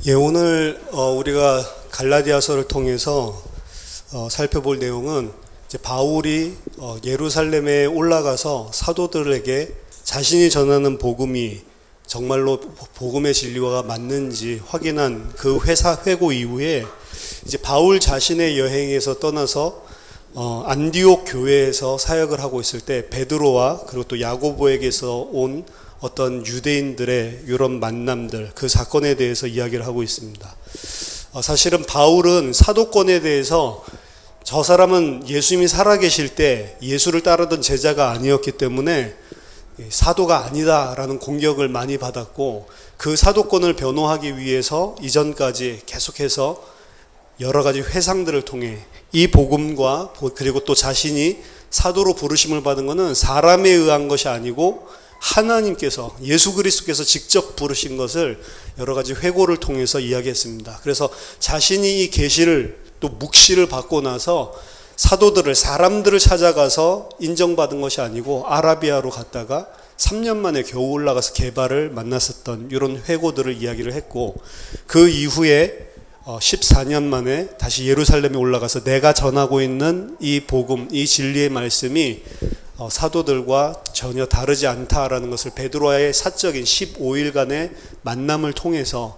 예, 오늘 우리가 갈라디아서를 통해서 살펴볼 내용은 이제 바울이 예루살렘에 올라가서 사도들에게 자신이 전하는 복음이 정말로 복음의 진리와 맞는지 확인한 그 회고 이후에 이제 바울 자신의 여행에서 떠나서 안디옥 교회에서 사역을 하고 있을 때 베드로와 그리고 또 야고보에게서 온 어떤 유대인들의 이런 만남들, 그 사건에 대해서 이야기를 하고 있습니다. 사실은 바울은 사도권에 대해서 저 사람은 예수님이 살아계실 때 예수를 따르던 제자가 아니었기 때문에 사도가 아니다라는 공격을 많이 받았고, 그 사도권을 변호하기 위해서 이전까지 계속해서 여러 가지 회상들을 통해 이 복음과 그리고 또 자신이 사도로 부르심을 받은 것은 사람에 의한 것이 아니고 하나님께서, 예수 그리스도께서 직접 부르신 것을 여러 가지 회고를 통해서 이야기했습니다. 그래서 자신이 이 계시를 또 묵시를 받고 나서 사도들을, 사람들을 찾아가서 인정받은 것이 아니고 아라비아로 갔다가 3년 만에 겨우 올라가서 게바를 만났었던 이런 회고들을 이야기를 했고, 그 이후에 14년 만에 다시 예루살렘에 올라가서 내가 전하고 있는 이 복음, 이 진리의 말씀이 사도들과 전혀 다르지 않다라는 것을 베드로와의 사적인 15일간의 만남을 통해서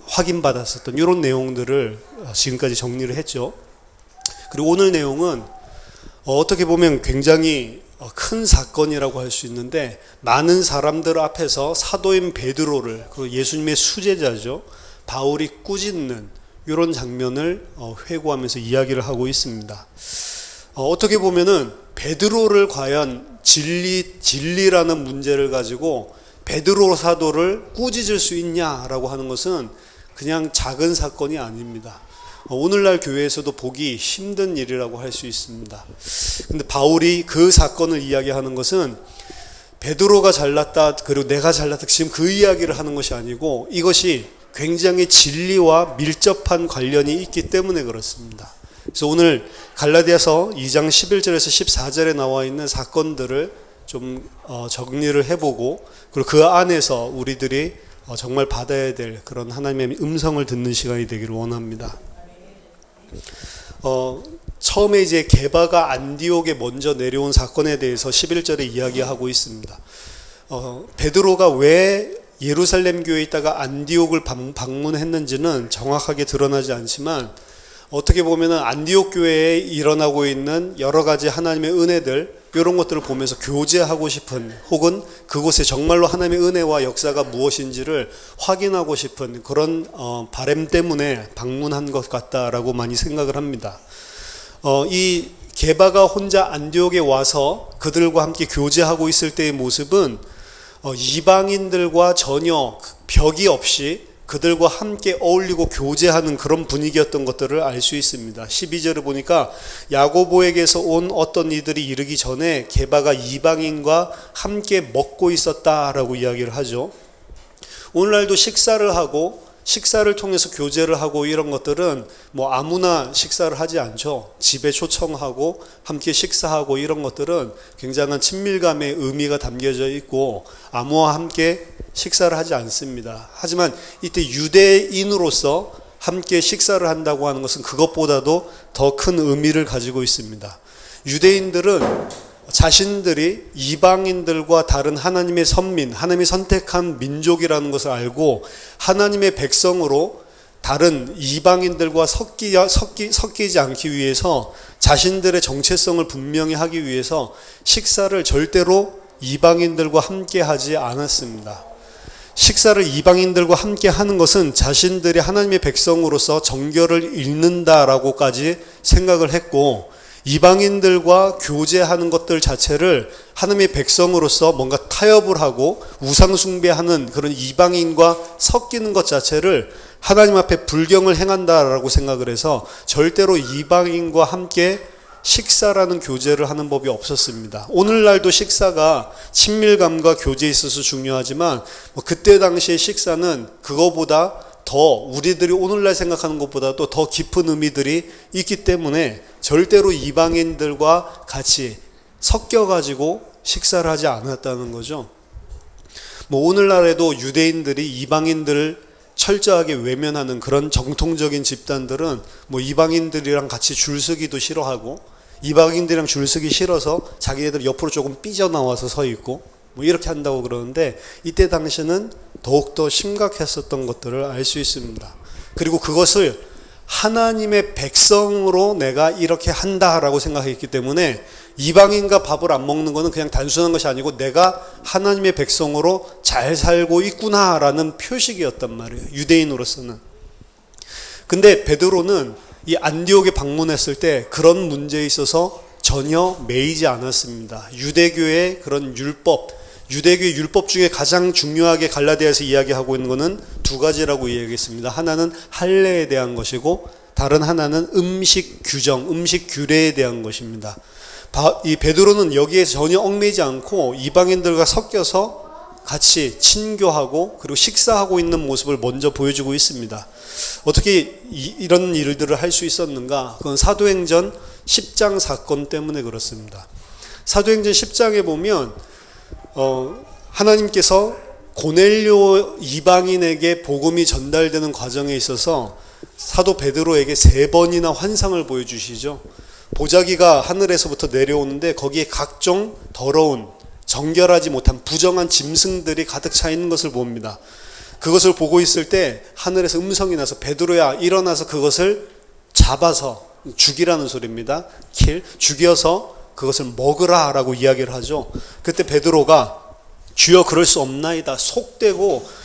확인받았었던 이런 내용들을 지금까지 정리를 했죠. 그리고 오늘 내용은 어떻게 보면 굉장히 큰 사건이라고 할 수 있는데, 많은 사람들 앞에서 사도인 베드로를, 그 예수님의 수제자죠, 바울이 꾸짖는 이런 장면을 회고하면서 이야기를 하고 있습니다. 어떻게 보면은 베드로를 과연 진리라는 문제를 가지고 베드로 사도를 꾸짖을 수 있냐라고 하는 것은 그냥 작은 사건이 아닙니다. 오늘날 교회에서도 보기 힘든 일이라고 할 수 있습니다. 근데 바울이 그 사건을 이야기하는 것은 베드로가 잘났다, 그리고 내가 잘났다, 지금 그 이야기를 하는 것이 아니고 이것이 굉장히 진리와 밀접한 관련이 있기 때문에 그렇습니다. 그래서 오늘 갈라디아서 2장 11절에서 14절에 나와 있는 사건들을 좀 정리를 해보고, 그리고 그 안에서 우리들이 정말 받아야 될 그런 하나님의 음성을 듣는 시간이 되기를 원합니다. 처음에 이제 게바가 안디옥에 먼저 내려온 사건에 대해서 11절에 이야기하고 있습니다. 베드로가 왜 예루살렘 교회에 있다가 안디옥을 방문했는지는 정확하게 드러나지 않지만, 어떻게 보면 안디옥 교회에 일어나고 있는 여러 가지 하나님의 은혜들, 이런 것들을 보면서 교제하고 싶은, 혹은 그곳에 정말로 하나님의 은혜와 역사가 무엇인지를 확인하고 싶은 그런 바람 때문에 방문한 것 같다라고 많이 생각을 합니다. 이 게바가 혼자 안디옥에 와서 그들과 함께 교제하고 있을 때의 모습은 이방인들과 전혀 벽이 없이 그들과 함께 어울리고 교제하는 그런 분위기였던 것들을 알 수 있습니다. 12절을 보니까 야고보에게서 온 어떤 이들이 이르기 전에 게바가 이방인과 함께 먹고 있었다라고 이야기를 하죠. 오늘날도 식사를 통해서 교제를 하고 이런 것들은 뭐 아무나 식사를 하지 않죠. 집에 초청하고 함께 식사하고 이런 것들은 굉장한 친밀감의 의미가 담겨져 있고 아무와 함께 식사를 하지 않습니다. 하지만 이때 유대인으로서 함께 식사를 한다고 하는 것은 그것보다도 더 큰 의미를 가지고 있습니다. 유대인들은 자신들이 이방인들과 다른 하나님의 선민, 하나님이 선택한 민족이라는 것을 알고 하나님의 백성으로 다른 이방인들과 섞이지 않기 위해서, 자신들의 정체성을 분명히 하기 위해서 식사를 절대로 이방인들과 함께 하지 않았습니다. 식사를 이방인들과 함께 하는 것은 자신들이 하나님의 백성으로서 정결을 잃는다라고까지 생각을 했고, 이방인들과 교제하는 것들 자체를 하나님의 백성으로서 뭔가 타협을 하고 우상숭배하는 그런 이방인과 섞이는 것 자체를 하나님 앞에 불경을 행한다라고 생각을 해서 절대로 이방인과 함께 식사라는 교제를 하는 법이 없었습니다. 오늘날도 식사가 친밀감과 교제에 있어서 중요하지만 그때 당시의 식사는 그거보다 더, 우리들이 오늘날 생각하는 것보다도 더 깊은 의미들이 있기 때문에 절대로 이방인들과 같이 섞여가지고 식사를 하지 않았다는 거죠. 오늘날에도 유대인들이 이방인들을 철저하게 외면하는 그런 정통적인 집단들은 뭐 이방인들이랑 같이 줄서기도 싫어하고, 이방인들이랑 줄서기 싫어서 자기네들 옆으로 조금 삐져나와서 서 있고 뭐 이렇게 한다고 그러는데, 이때 당시는 더욱더 심각했었던 것들을 알 수 있습니다. 그리고 그것을 하나님의 백성으로 내가 이렇게 한다라고 생각했기 때문에, 이방인과 밥을 안 먹는 것은 그냥 단순한 것이 아니고 내가 하나님의 백성으로 잘 살고 있구나라는 표식이었단 말이에요, 유대인으로서는. 근데 베드로는 이 안디옥에 방문했을 때 그런 문제에 있어서 전혀 매이지 않았습니다. 유대교의 그런 유대교의 율법 중에 가장 중요하게 갈라디아에서 이야기하고 있는 것은 두 가지라고 이야기했습니다. 하나는 할례에 대한 것이고, 다른 하나는 음식 규정, 음식 규례에 대한 것입니다. 이 베드로는 여기에 전혀 얽매이지 않고 이방인들과 섞여서 같이 친교하고 그리고 식사하고 있는 모습을 먼저 보여주고 있습니다. 어떻게 이런 일들을 할 수 있었는가? 그건 사도행전 10장 사건 때문에 그렇습니다. 사도행전 10장에 보면 하나님께서 고넬료 이방인에게 복음이 전달되는 과정에 있어서 사도 베드로에게 3번이나 환상을 보여주시죠. 보자기가 하늘에서부터 내려오는데 거기에 각종 더러운, 정결하지 못한 부정한 짐승들이 가득 차 있는 것을 봅니다. 그것을 보고 있을 때 하늘에서 음성이 나서, 베드로야 일어나서 그것을 잡아서, 죽이라는 소리입니다. 죽여서 그것을 먹으라 라고 이야기를 하죠. 그때 베드로가 주여 그럴 수 없나이다, 속되고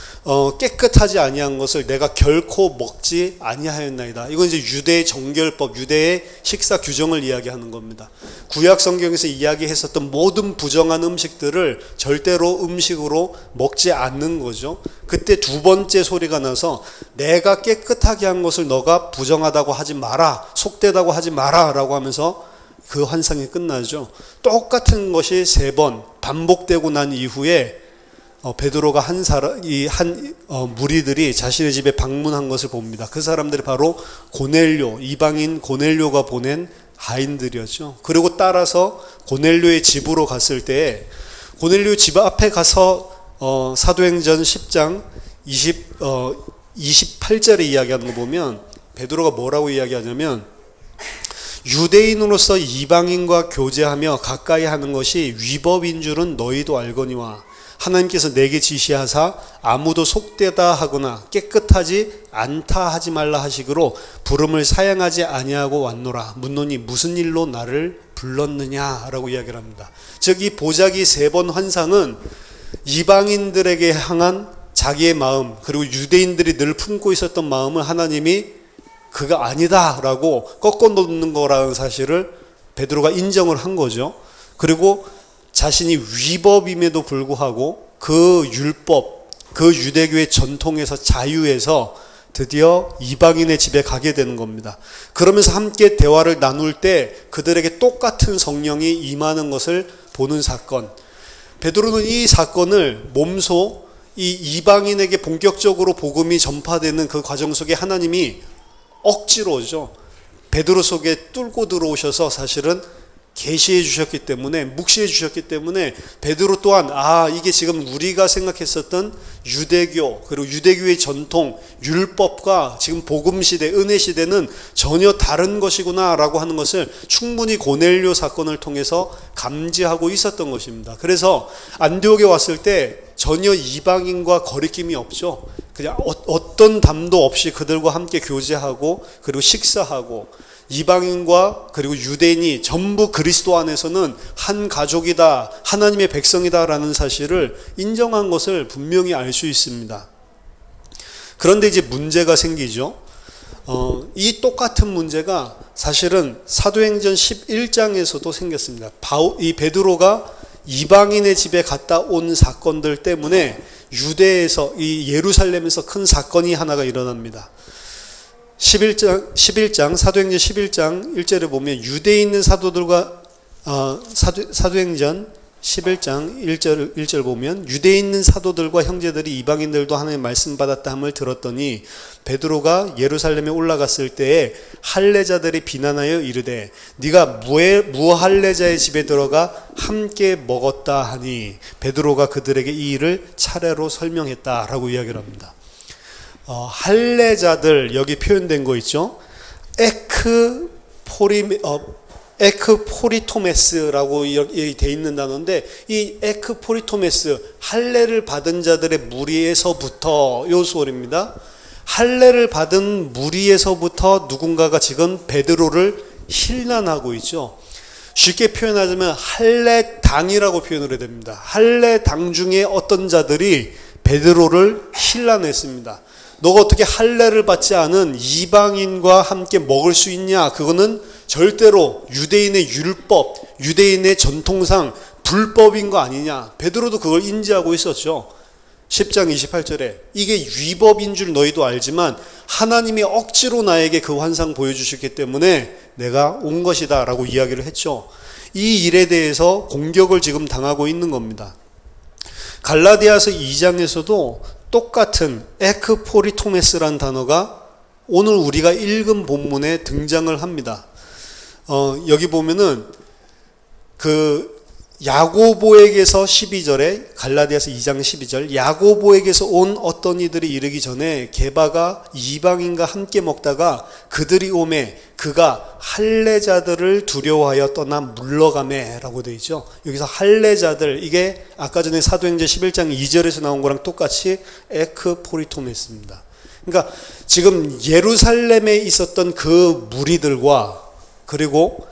깨끗하지 아니한 것을 내가 결코 먹지 아니하였나이다. 이건 이제 유대의 정결법, 유대의 식사 규정을 이야기하는 겁니다. 구약 성경에서 이야기했었던 모든 부정한 음식들을 절대로 음식으로 먹지 않는 거죠. 그때 두 번째 소리가 나서 내가 깨끗하게 한 것을 너가 부정하다고 하지 마라, 속되다고 하지 마라 라고 하면서 그 환상이 끝나죠. 똑같은 것이 3번 반복되고 난 이후에 베드로가 무리들이 자신의 집에 방문한 것을 봅니다. 그 사람들이 바로 고넬료, 이방인 고넬료가 보낸 하인들이었죠. 그리고 따라서 고넬료의 집으로 갔을 때, 고넬료 집 앞에 가서 사도행전 10장 28절에 이야기하는 거 보면 베드로가 뭐라고 이야기하냐면, 유대인으로서 이방인과 교제하며 가까이 하는 것이 위법인 줄은 너희도 알거니와 하나님께서 내게 지시하사 아무도 속되다 하거나 깨끗하지 않다 하지 말라 하시기로 부름을 사양하지 아니하고 왔노라. 묻노니 무슨 일로 나를 불렀느냐라고 이야기를 합니다. 즉 이 보자기 3번 환상은 이방인들에게 향한 자기의 마음, 그리고 유대인들이 늘 품고 있었던 마음을 하나님이 그가 아니다라고 꺾어 놓는 거라는 사실을 베드로가 인정을 한 거죠. 그리고 자신이 위법임에도 불구하고 그 율법, 그 유대교의 전통에서 자유해서 드디어 이방인의 집에 가게 되는 겁니다. 그러면서 함께 대화를 나눌 때 그들에게 똑같은 성령이 임하는 것을 보는 사건. 베드로는 이 사건을 몸소 이 이방인에게 본격적으로 복음이 전파되는 그 과정 속에 하나님이 억지로죠, 베드로 속에 뚫고 들어오셔서 사실은 계시해 주셨기 때문에, 묵시해 주셨기 때문에 베드로 또한 이게 지금 우리가 생각했었던 유대교, 그리고 유대교의 전통, 율법과 지금 복음 시대, 은혜 시대는 전혀 다른 것이구나 라고 하는 것을 충분히 고넬료 사건을 통해서 감지하고 있었던 것입니다. 그래서 안디옥에 왔을 때 전혀 이방인과 거리낌이 없죠. 그냥 어떤 담도 없이 그들과 함께 교제하고 그리고 식사하고, 이방인과 그리고 유대인이 전부 그리스도 안에서는 한 가족이다, 하나님의 백성이다라는 사실을 인정한 것을 분명히 알 수 있습니다. 그런데 이제 문제가 생기죠. 이 똑같은 문제가 사실은 사도행전 11장에서도 생겼습니다. 이 베드로가 이방인의 집에 갔다 온 사건들 때문에 유대에서, 이 예루살렘에서 큰 사건이 하나가 일어납니다. 11장 사도행전 11장 1절에 보면 유대에 있는 사도들과 사도행전 11장 1절 보면 유대에 있는 사도들과 형제들이 이방인들도 하나님의 말씀 받았다 함을 들었더니 베드로가 예루살렘에 올라갔을 때에 할례자들이 비난하여 이르되 네가 무할례자의 집에 들어가 함께 먹었다 하니 베드로가 그들에게 이 일을 차례로 설명했다라고 이야기를 합니다. 할례자들 여기 표현된 거 있죠. 에크포리토메스라고 돼 있는 단어인데, 이 에크포리토메스, 할례를 받은 자들의 무리에서부터, 요 소리입니다. 할례를 받은 무리에서부터 누군가가 지금 베드로를 힐난하고 있죠. 쉽게 표현하자면 할례당이라고 표현을 해야 됩니다. 할례당 중에 어떤 자들이 베드로를 힐난했습니다. 너가 어떻게 할례를 받지 않은 이방인과 함께 먹을 수 있냐? 그거는 절대로 유대인의 율법, 유대인의 전통상 불법인 거 아니냐? 베드로도 그걸 인지하고 있었죠. 10장 28절에 이게 위법인 줄 너희도 알지만 하나님이 억지로 나에게 그 환상 보여주셨기 때문에 내가 온 것이다 라고 이야기를 했죠. 이 일에 대해서 공격을 지금 당하고 있는 겁니다. 갈라디아서 2장에서도 똑같은 에크포리토메스라는 단어가 오늘 우리가 읽은 본문에 등장을 합니다. 여기 보면은 야고보에게서 12절에, 갈라디아서 2장 12절, 야고보에게서 온 어떤 이들이 이르기 전에 게바가 이방인과 함께 먹다가 그들이 오매 그가 할례자들을 두려워하여 떠나 물러가매 라고 되어 있죠. 여기서 할례자들, 이게 아까 전에 사도행전 11장 2절에서 나온 거랑 똑같이 에크포리토메스입니다. 그러니까 지금 예루살렘에 있었던 그 무리들과, 그리고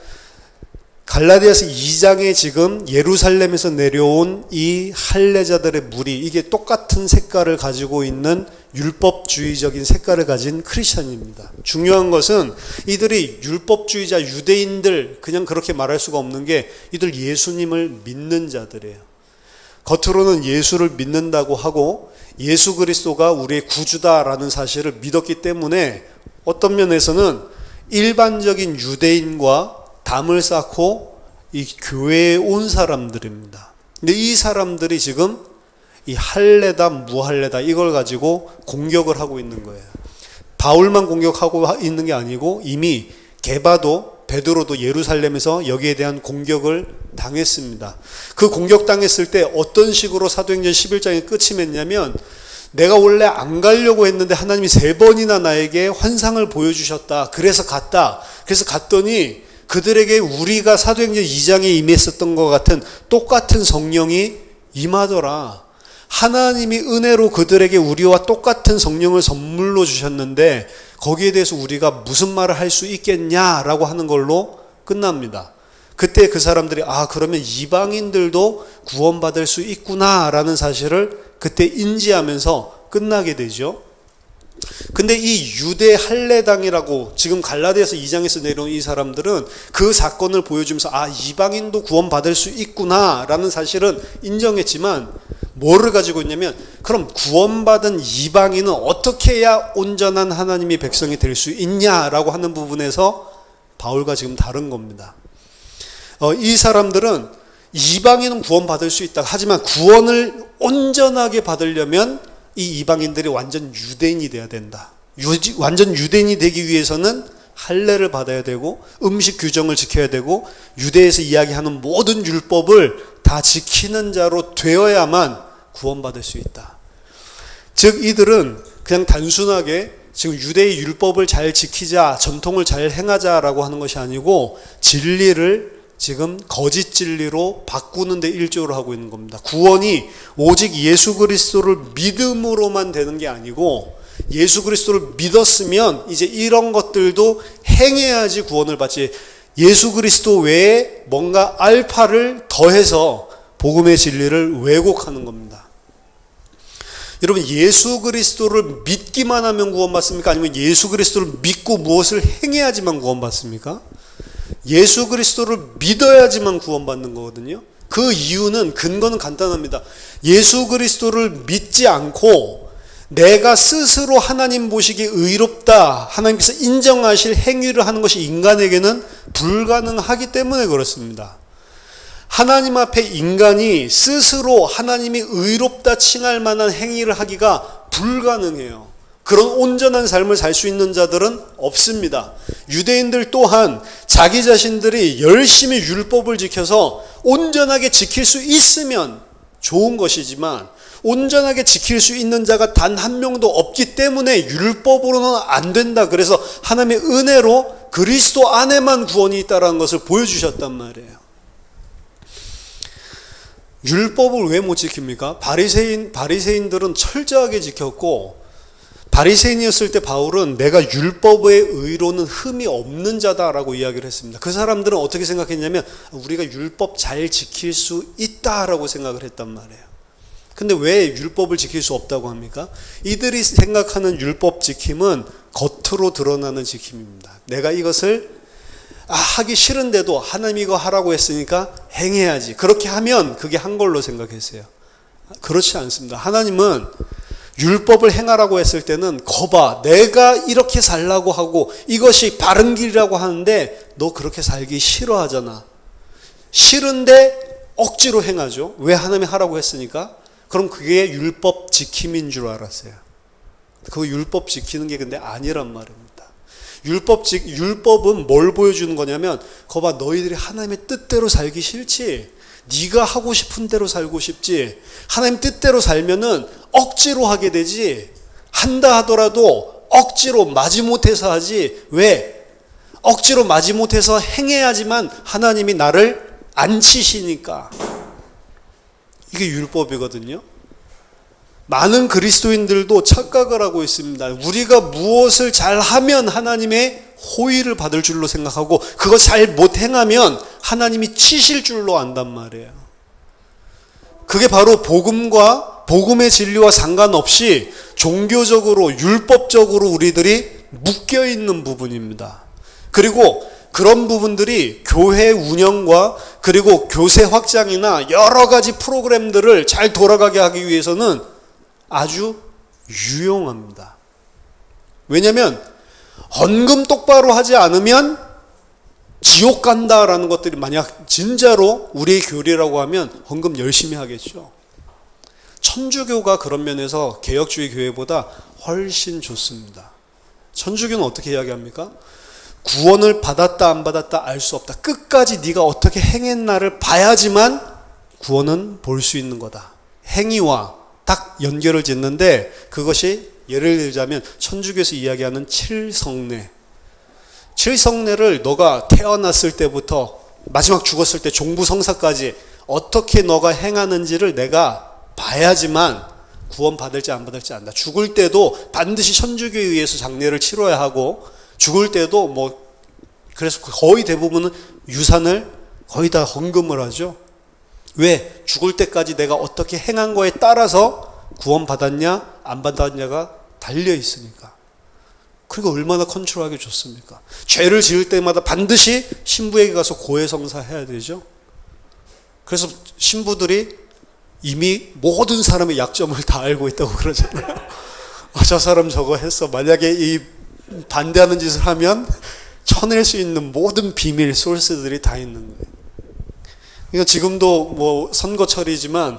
갈라디아서 2장에 지금 예루살렘에서 내려온 이 할례자들의 무리, 이게 똑같은 색깔을 가지고 있는 율법주의적인 색깔을 가진 크리스천입니다. 중요한 것은 이들이 율법주의자 유대인들, 그냥 그렇게 말할 수가 없는 게 이들 예수님을 믿는 자들이에요. 겉으로는 예수를 믿는다고 하고 예수 그리스도가 우리의 구주다라는 사실을 믿었기 때문에 어떤 면에서는 일반적인 유대인과 담을 쌓고 이 교회에 온 사람들입니다. 근데 이 사람들이 지금 이 할례다 무할례다 이걸 가지고 공격을 하고 있는 거예요. 바울만 공격하고 있는 게 아니고 이미 게바도 베드로도 예루살렘에서 여기에 대한 공격을 당했습니다. 그 공격당했을 때 어떤 식으로 사도행전 11장이 끝이 맺냐면, 내가 원래 안 가려고 했는데 하나님이 3번이나 나에게 환상을 보여주셨다. 그래서 갔다. 그래서 갔더니 그들에게 우리가 사도행전 2장에 임했었던 것 같은 똑같은 성령이 임하더라. 하나님이 은혜로 그들에게 우리와 똑같은 성령을 선물로 주셨는데 거기에 대해서 우리가 무슨 말을 할 수 있겠냐라고 하는 걸로 끝납니다. 그때 그 사람들이 그러면 이방인들도 구원받을 수 있구나라는 사실을 그때 인지하면서 끝나게 되죠. 근데 이 유대 할례당이라고 지금 갈라디아서 2장에서 내려온 이 사람들은 그 사건을 보여주면서 이방인도 구원받을 수 있구나라는 사실은 인정했지만 뭐를 가지고 있냐면, 그럼 구원받은 이방인은 어떻게 해야 온전한 하나님의 백성이 될 수 있냐라고 하는 부분에서 바울과 지금 다른 겁니다. 이 사람들은 이방인은 구원받을 수 있다. 하지만 구원을 온전하게 받으려면 이 이방인들이 완전 유대인이 돼야 된다. 완전 유대인이 되기 위해서는 할례를 받아야 되고 음식 규정을 지켜야 되고 유대에서 이야기하는 모든 율법을 다 지키는 자로 되어야만 구원받을 수 있다. 즉 이들은 그냥 단순하게 지금 유대의 율법을 잘 지키자, 전통을 잘 행하자라고 하는 것이 아니고 진리를 지금 거짓 진리로 바꾸는 데 일조를 하고 있는 겁니다. 구원이 오직 예수 그리스도를 믿음으로만 되는 게 아니고, 예수 그리스도를 믿었으면 이제 이런 것들도 행해야지 구원을 받지, 예수 그리스도 외에 뭔가 알파를 더해서 복음의 진리를 왜곡하는 겁니다. 여러분, 예수 그리스도를 믿기만 하면 구원받습니까? 아니면 예수 그리스도를 믿고 무엇을 행해야지만 구원받습니까? 예수 그리스도를 믿어야지만 구원받는 거거든요. 그 이유는, 근거는 간단합니다. 예수 그리스도를 믿지 않고 내가 스스로 하나님 보시기에 의롭다, 하나님께서 인정하실 행위를 하는 것이 인간에게는 불가능하기 때문에 그렇습니다. 하나님 앞에 인간이 스스로 하나님이 의롭다 칭할 만한 행위를 하기가 불가능해요. 그런 온전한 삶을 살 수 있는 자들은 없습니다. 유대인들 또한 자기 자신들이 열심히 율법을 지켜서 온전하게 지킬 수 있으면 좋은 것이지만 온전하게 지킬 수 있는 자가 단 한 명도 없기 때문에 율법으로는 안 된다. 그래서 하나님의 은혜로 그리스도 안에만 구원이 있다는 것을 보여주셨단 말이에요. 율법을 왜 못 지킵니까? 바리새인들은 철저하게 지켰고, 바리새인이었을 때 바울은 내가 율법의 의로는 흠이 없는 자다라고 이야기를 했습니다. 그 사람들은 어떻게 생각했냐면 우리가 율법 잘 지킬 수 있다라고 생각을 했단 말이에요. 근데 왜 율법을 지킬 수 없다고 합니까? 이들이 생각하는 율법 지킴은 겉으로 드러나는 지킴입니다. 내가 이것을 하기 싫은데도 하나님 이거 하라고 했으니까 행해야지. 그렇게 하면 그게 한 걸로 생각했어요. 그렇지 않습니다. 하나님은 율법을 행하라고 했을 때는 거봐, 내가 이렇게 살라고 하고 이것이 바른 길이라고 하는데 너 그렇게 살기 싫어하잖아. 싫은데 억지로 행하죠. 왜 하나님이 하라고 했으니까? 그럼 그게 율법 지킴인 줄 알았어요. 그 율법 지키는 게 근데 아니란 말입니다. 율법은 뭘 보여주는 거냐면 거봐, 너희들이 하나님의 뜻대로 살기 싫지? 네가 하고 싶은 대로 살고 싶지? 하나님 뜻대로 살면은 억지로 하게 되지. 한다 하더라도 억지로 마지못해서 하지. 왜? 억지로 마지못해서 행해야지만 하나님이 나를 안 치시니까. 이게 율법이거든요. 많은 그리스도인들도 착각을 하고 있습니다. 우리가 무엇을 잘하면 하나님의 호의를 받을 줄로 생각하고 그거 잘 못 행하면 하나님이 치실 줄로 안단 말이에요. 그게 바로 복음의 진리와 상관없이 종교적으로 율법적으로 우리들이 묶여있는 부분입니다. 그리고 그런 부분들이 교회 운영과 그리고 교세 확장이나 여러 가지 프로그램들을 잘 돌아가게 하기 위해서는 아주 유용합니다. 왜냐하면 헌금 똑바로 하지 않으면 지옥 간다라는 것들이 만약 진짜로 우리의 교리라고 하면 헌금 열심히 하겠죠. 천주교가 그런 면에서 개혁주의 교회보다 훨씬 좋습니다. 천주교는 어떻게 이야기합니까? 구원을 받았다 안 받았다 알 수 없다. 끝까지 네가 어떻게 행했나를 봐야지만 구원은 볼 수 있는 거다. 행위와 딱 연결을 짓는데 그것이 예를 들자면 천주교에서 이야기하는 칠성례. 칠성례를 너가 태어났을 때부터 마지막 죽었을 때 종부성사까지 어떻게 너가 행하는지를 내가 봐야지만 구원 받을지 안 받을지 안다. 죽을 때도 반드시 천주교에 의해서 장례를 치러야 하고 죽을 때도 그래서 거의 대부분은 유산을 거의 다 헌금을 하죠. 왜? 죽을 때까지 내가 어떻게 행한 거에 따라서 구원 받았냐 안 받았냐가 달려 있으니까. 그리고 얼마나 컨트롤하기 좋습니까? 죄를 지을 때마다 반드시 신부에게 가서 고해성사 해야 되죠. 그래서 신부들이 이미 모든 사람의 약점을 다 알고 있다고 그러잖아요. 저 사람 저거 했어. 만약에 이 반대하는 짓을 하면 쳐낼 수 있는 모든 비밀 소스들이 다 있는 거예요. 그러니까 지금도 선거철이지만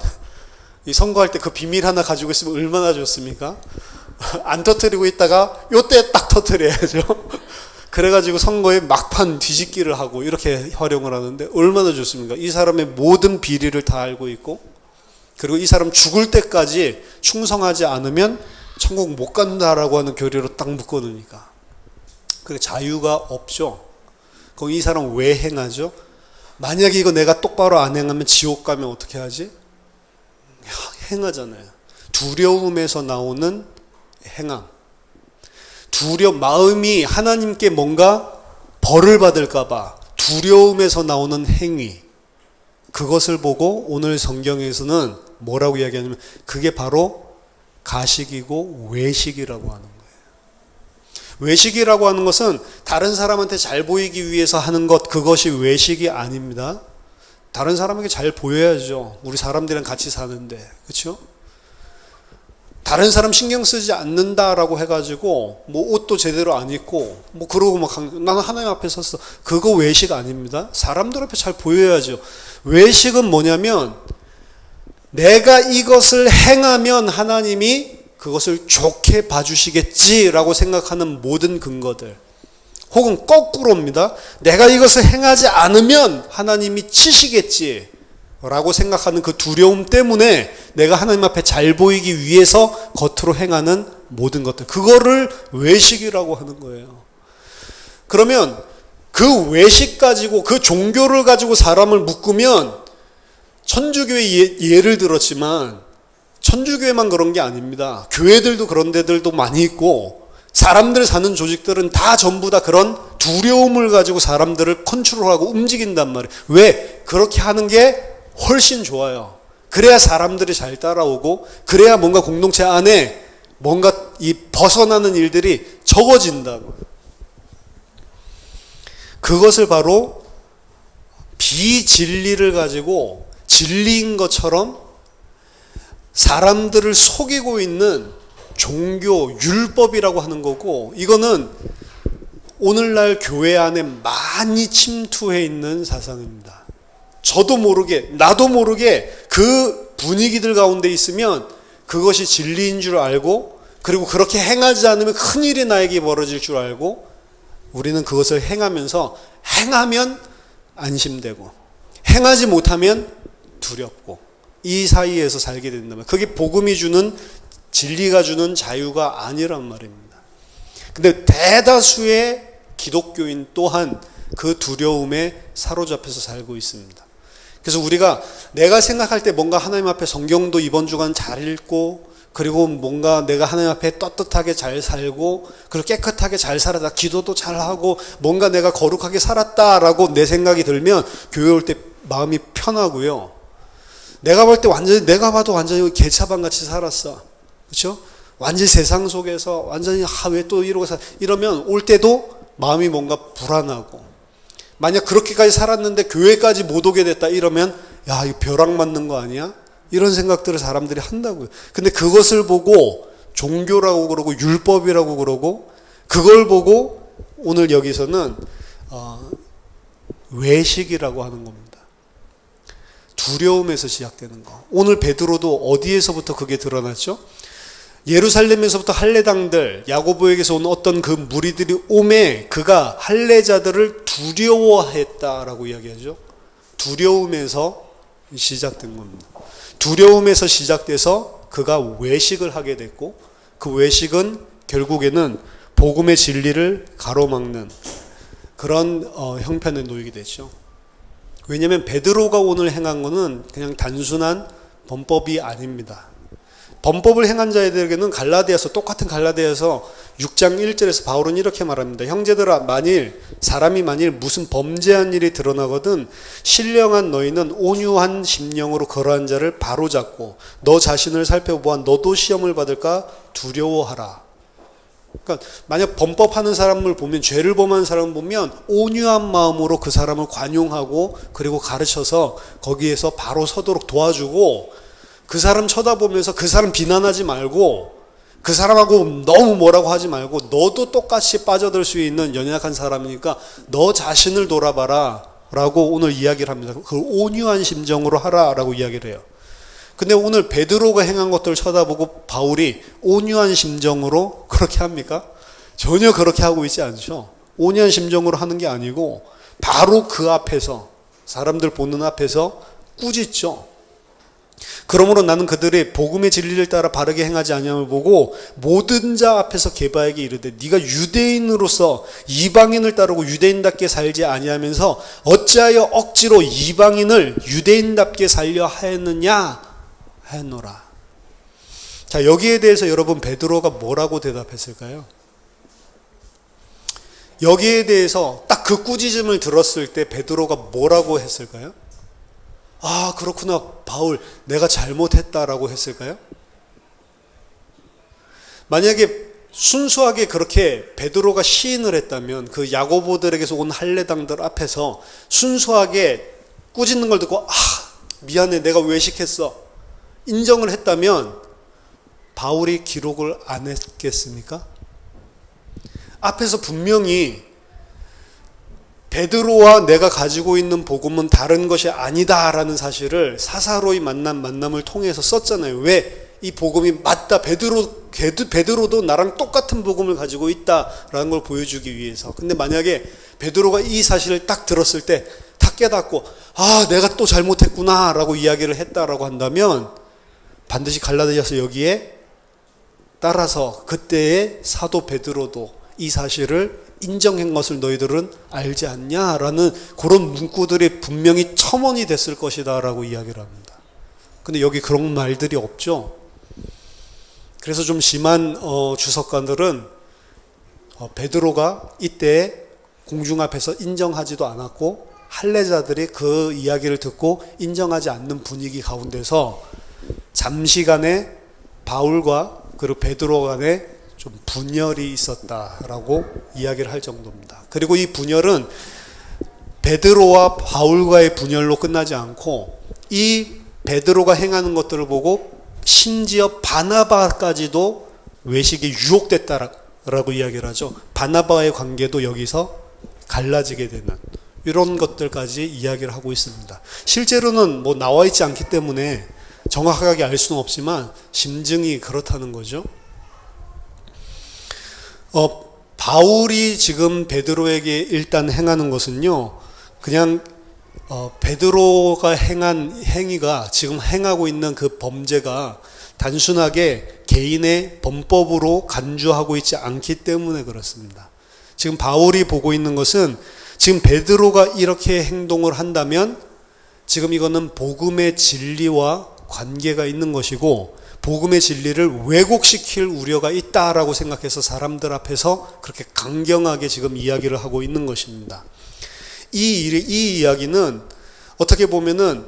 이 선거할 때 그 비밀 하나 가지고 있으면 얼마나 좋습니까? 안 터뜨리고 있다가 요때 딱 터뜨려야죠. 그래가지고 선거에 막판 뒤집기를 하고 이렇게 활용을 하는데 얼마나 좋습니까? 이 사람의 모든 비리를 다 알고 있고 그리고 이 사람 죽을 때까지 충성하지 않으면 천국 못 간다라고 하는 교리로 딱 묶어놓으니까. 그래 자유가 없죠. 그럼 이 사람 왜 행하죠? 만약에 이거 내가 똑바로 안 행하면 지옥 가면 어떻게 하지? 행하잖아요. 두려움에서 나오는 행함. 마음이 하나님께 뭔가 벌을 받을까봐 두려움에서 나오는 행위. 그것을 보고 오늘 성경에서는 뭐라고 이야기하냐면 그게 바로 가식이고 외식이라고 하는 거예요. 외식이라고 하는 것은 다른 사람한테 잘 보이기 위해서 하는 것, 그것이 외식이 아닙니다. 다른 사람에게 잘 보여야죠. 우리 사람들이랑 같이 사는데, 그렇죠? 다른 사람 신경 쓰지 않는다라고 해가지고 옷도 제대로 안 입고 그러고 나는 하나님 앞에 섰어. 그거 외식 아닙니다. 사람들 앞에 잘 보여야죠. 외식은 뭐냐면 내가 이것을 행하면 하나님이 그것을 좋게 봐주시겠지라고 생각하는 모든 근거들. 혹은 거꾸로입니다. 내가 이것을 행하지 않으면 하나님이 치시겠지. 라고 생각하는 그 두려움 때문에 내가 하나님 앞에 잘 보이기 위해서 겉으로 행하는 모든 것들, 그거를 외식이라고 하는 거예요. 그러면 그 외식 가지고, 그 종교를 가지고 사람을 묶으면, 천주교의 예를 들었지만 천주교회만 그런 게 아닙니다. 교회들도 그런 데들도 많이 있고, 사람들 사는 조직들은 다 전부 다 그런 두려움을 가지고 사람들을 컨트롤하고 움직인단 말이에요. 왜? 그렇게 하는 게 훨씬 좋아요. 그래야 사람들이 잘 따라오고, 그래야 뭔가 공동체 안에 뭔가 이 벗어나는 일들이 적어진다고. 그것을 바로 비진리를 가지고 진리인 것처럼 사람들을 속이고 있는 종교, 율법이라고 하는 거고, 이거는 오늘날 교회 안에 많이 침투해 있는 사상입니다. 저도 모르게, 나도 모르게 그 분위기들 가운데 있으면 그것이 진리인 줄 알고, 그리고 그렇게 행하지 않으면 큰일이 나에게 벌어질 줄 알고, 우리는 그것을 행하면서, 행하면 안심되고 행하지 못하면 두렵고, 이 사이에서 살게 된다면 그게 복음이 주는, 진리가 주는 자유가 아니란 말입니다. 근데 대다수의 기독교인 또한 그 두려움에 사로잡혀서 살고 있습니다. 그래서 우리가, 내가 생각할 때 뭔가 하나님 앞에 성경도 이번 주간 잘 읽고, 그리고 뭔가 내가 하나님 앞에 떳떳하게 잘 살고, 그리고 깨끗하게 잘 살았다, 기도도 잘하고, 뭔가 내가 거룩하게 살았다라고 내 생각이 들면 교회 올 때 마음이 편하고요. 내가 볼 때 완전히, 내가 봐도 완전히 개차반 같이 살았어. 그렇죠? 완전히 세상 속에서 완전히 왜 또 이러고 이러면 올 때도 마음이 뭔가 불안하고, 만약 그렇게까지 살았는데 교회까지 못 오게 됐다 이러면, 야, 이거 벼락 맞는 거 아니야? 이런 생각들을 사람들이 한다고요. 근데 그것을 보고 종교라고 그러고 율법이라고 그러고, 그걸 보고 오늘 여기서는 외식이라고 하는 겁니다. 두려움에서 시작되는 거. 오늘 베드로도 어디에서부터 그게 드러났죠? 예루살렘에서부터 할례당들, 야고보에게서 온 어떤 그 무리들이 오매 그가 할례자들을 두려워했다라고 이야기하죠. 두려움에서 시작된 겁니다. 두려움에서 시작돼서 그가 외식을 하게 됐고, 그 외식은 결국에는 복음의 진리를 가로막는 그런 형편에 놓이게 되죠. 왜냐하면 베드로가 오늘 행한 것은 그냥 단순한 범법이 아닙니다. 범법을 행한 자들에게는 갈라디아서, 똑같은 갈라디아서 6장 1절에서 바울은 이렇게 말합니다. 형제들아, 사람이 만일 무슨 범죄한 일이 드러나거든 신령한 너희는 온유한 심령으로 그러한 자를 바로잡고 너 자신을 살펴보아 너도 시험을 받을까 두려워하라. 그러니까 만약 범법하는 사람을 보면, 죄를 범한 사람을 보면 온유한 마음으로 그 사람을 관용하고, 그리고 가르쳐서 거기에서 바로 서도록 도와주고, 그 사람 쳐다보면서 그 사람 비난하지 말고, 그 사람하고 너무 뭐라고 하지 말고, 너도 똑같이 빠져들 수 있는 연약한 사람이니까 너 자신을 돌아봐라 라고 오늘 이야기를 합니다. 그걸 온유한 심정으로 하라 라고 이야기를 해요. 근데 오늘 베드로가 행한 것들을 쳐다보고 바울이 온유한 심정으로 그렇게 합니까? 전혀 그렇게 하고 있지 않죠. 온유한 심정으로 하는 게 아니고 바로 그 앞에서, 사람들 보는 앞에서 꾸짖죠. 그러므로 나는 그들의 복음의 진리를 따라 바르게 행하지 아니함을 보고 모든 자 앞에서 게바에게 이르되 네가 유대인으로서 이방인을 따르고 유대인답게 살지 아니하면서 어찌하여 억지로 이방인을 유대인답게 살려 하였느냐 하였노라. 자, 여기에 대해서 여러분 베드로가 뭐라고 대답했을까요? 여기에 대해서 딱 그 꾸짖음을 들었을 때 베드로가 뭐라고 했을까요? 아, 그렇구나, 바울, 내가 잘못했다라고 했을까요? 만약에 순수하게 그렇게 베드로가 시인을 했다면, 그 야고보들에게서 온 할례당들 앞에서 순수하게 꾸짖는 걸 듣고, 아, 미안해, 내가 외식했어, 인정을 했다면 바울이 기록을 안 했겠습니까? 앞에서 분명히 베드로와 내가 가지고 있는 복음은 다른 것이 아니다라는 사실을 사사로이 만남을 통해서 썼잖아요. 왜? 이 복음이 맞다, 베드로도 나랑 똑같은 복음을 가지고 있다라는 걸 보여주기 위해서. 근데 만약에 베드로가 이 사실을 딱 들었을 때 딱 깨닫고 아, 내가 또 잘못했구나 라고 이야기를 했다라고 한다면 반드시 갈라디아서 여기에 따라서 그때의 사도 베드로도 이 사실을 인정한 것을 너희들은 알지 않냐라는 그런 문구들이 분명히 첨언이 됐을 것이다 라고 이야기를 합니다. 근데 여기 그런 말들이 없죠. 그래서 좀 심한 주석가들은 베드로가 이때 공중 앞에서 인정하지도 않았고 할례자들이 그 이야기를 듣고 인정하지 않는 분위기 가운데서 잠시간에 바울과 그리고 베드로 간에 좀 분열이 있었다라고 이야기를 할 정도입니다. 그리고 이 분열은 베드로와 바울과의 분열로 끝나지 않고 이 베드로가 행하는 것들을 보고 심지어 바나바까지도 외식에 유혹됐다라고 이야기를 하죠. 바나바의 관계도 여기서 갈라지게 되는 이런 것들까지 이야기를 하고 있습니다. 실제로는 뭐 나와 있지 않기 때문에 정확하게 알 수는 없지만 심증이 그렇다는 거죠. 바울이 지금 베드로에게 일단 행하는 것은요, 그냥 베드로가 행한 행위가 지금 행하고 있는 그 범죄가 단순하게 개인의 범법으로 간주하고 있지 않기 때문에 그렇습니다. 지금 바울이 보고 있는 것은 지금 베드로가 이렇게 행동을 한다면 지금 이거는 복음의 진리와 관계가 있는 것이고 복음의 진리를 왜곡시킬 우려가 있다라고 생각해서 사람들 앞에서 그렇게 강경하게 지금 이야기를 하고 있는 것입니다. 이 이야기는 어떻게 보면은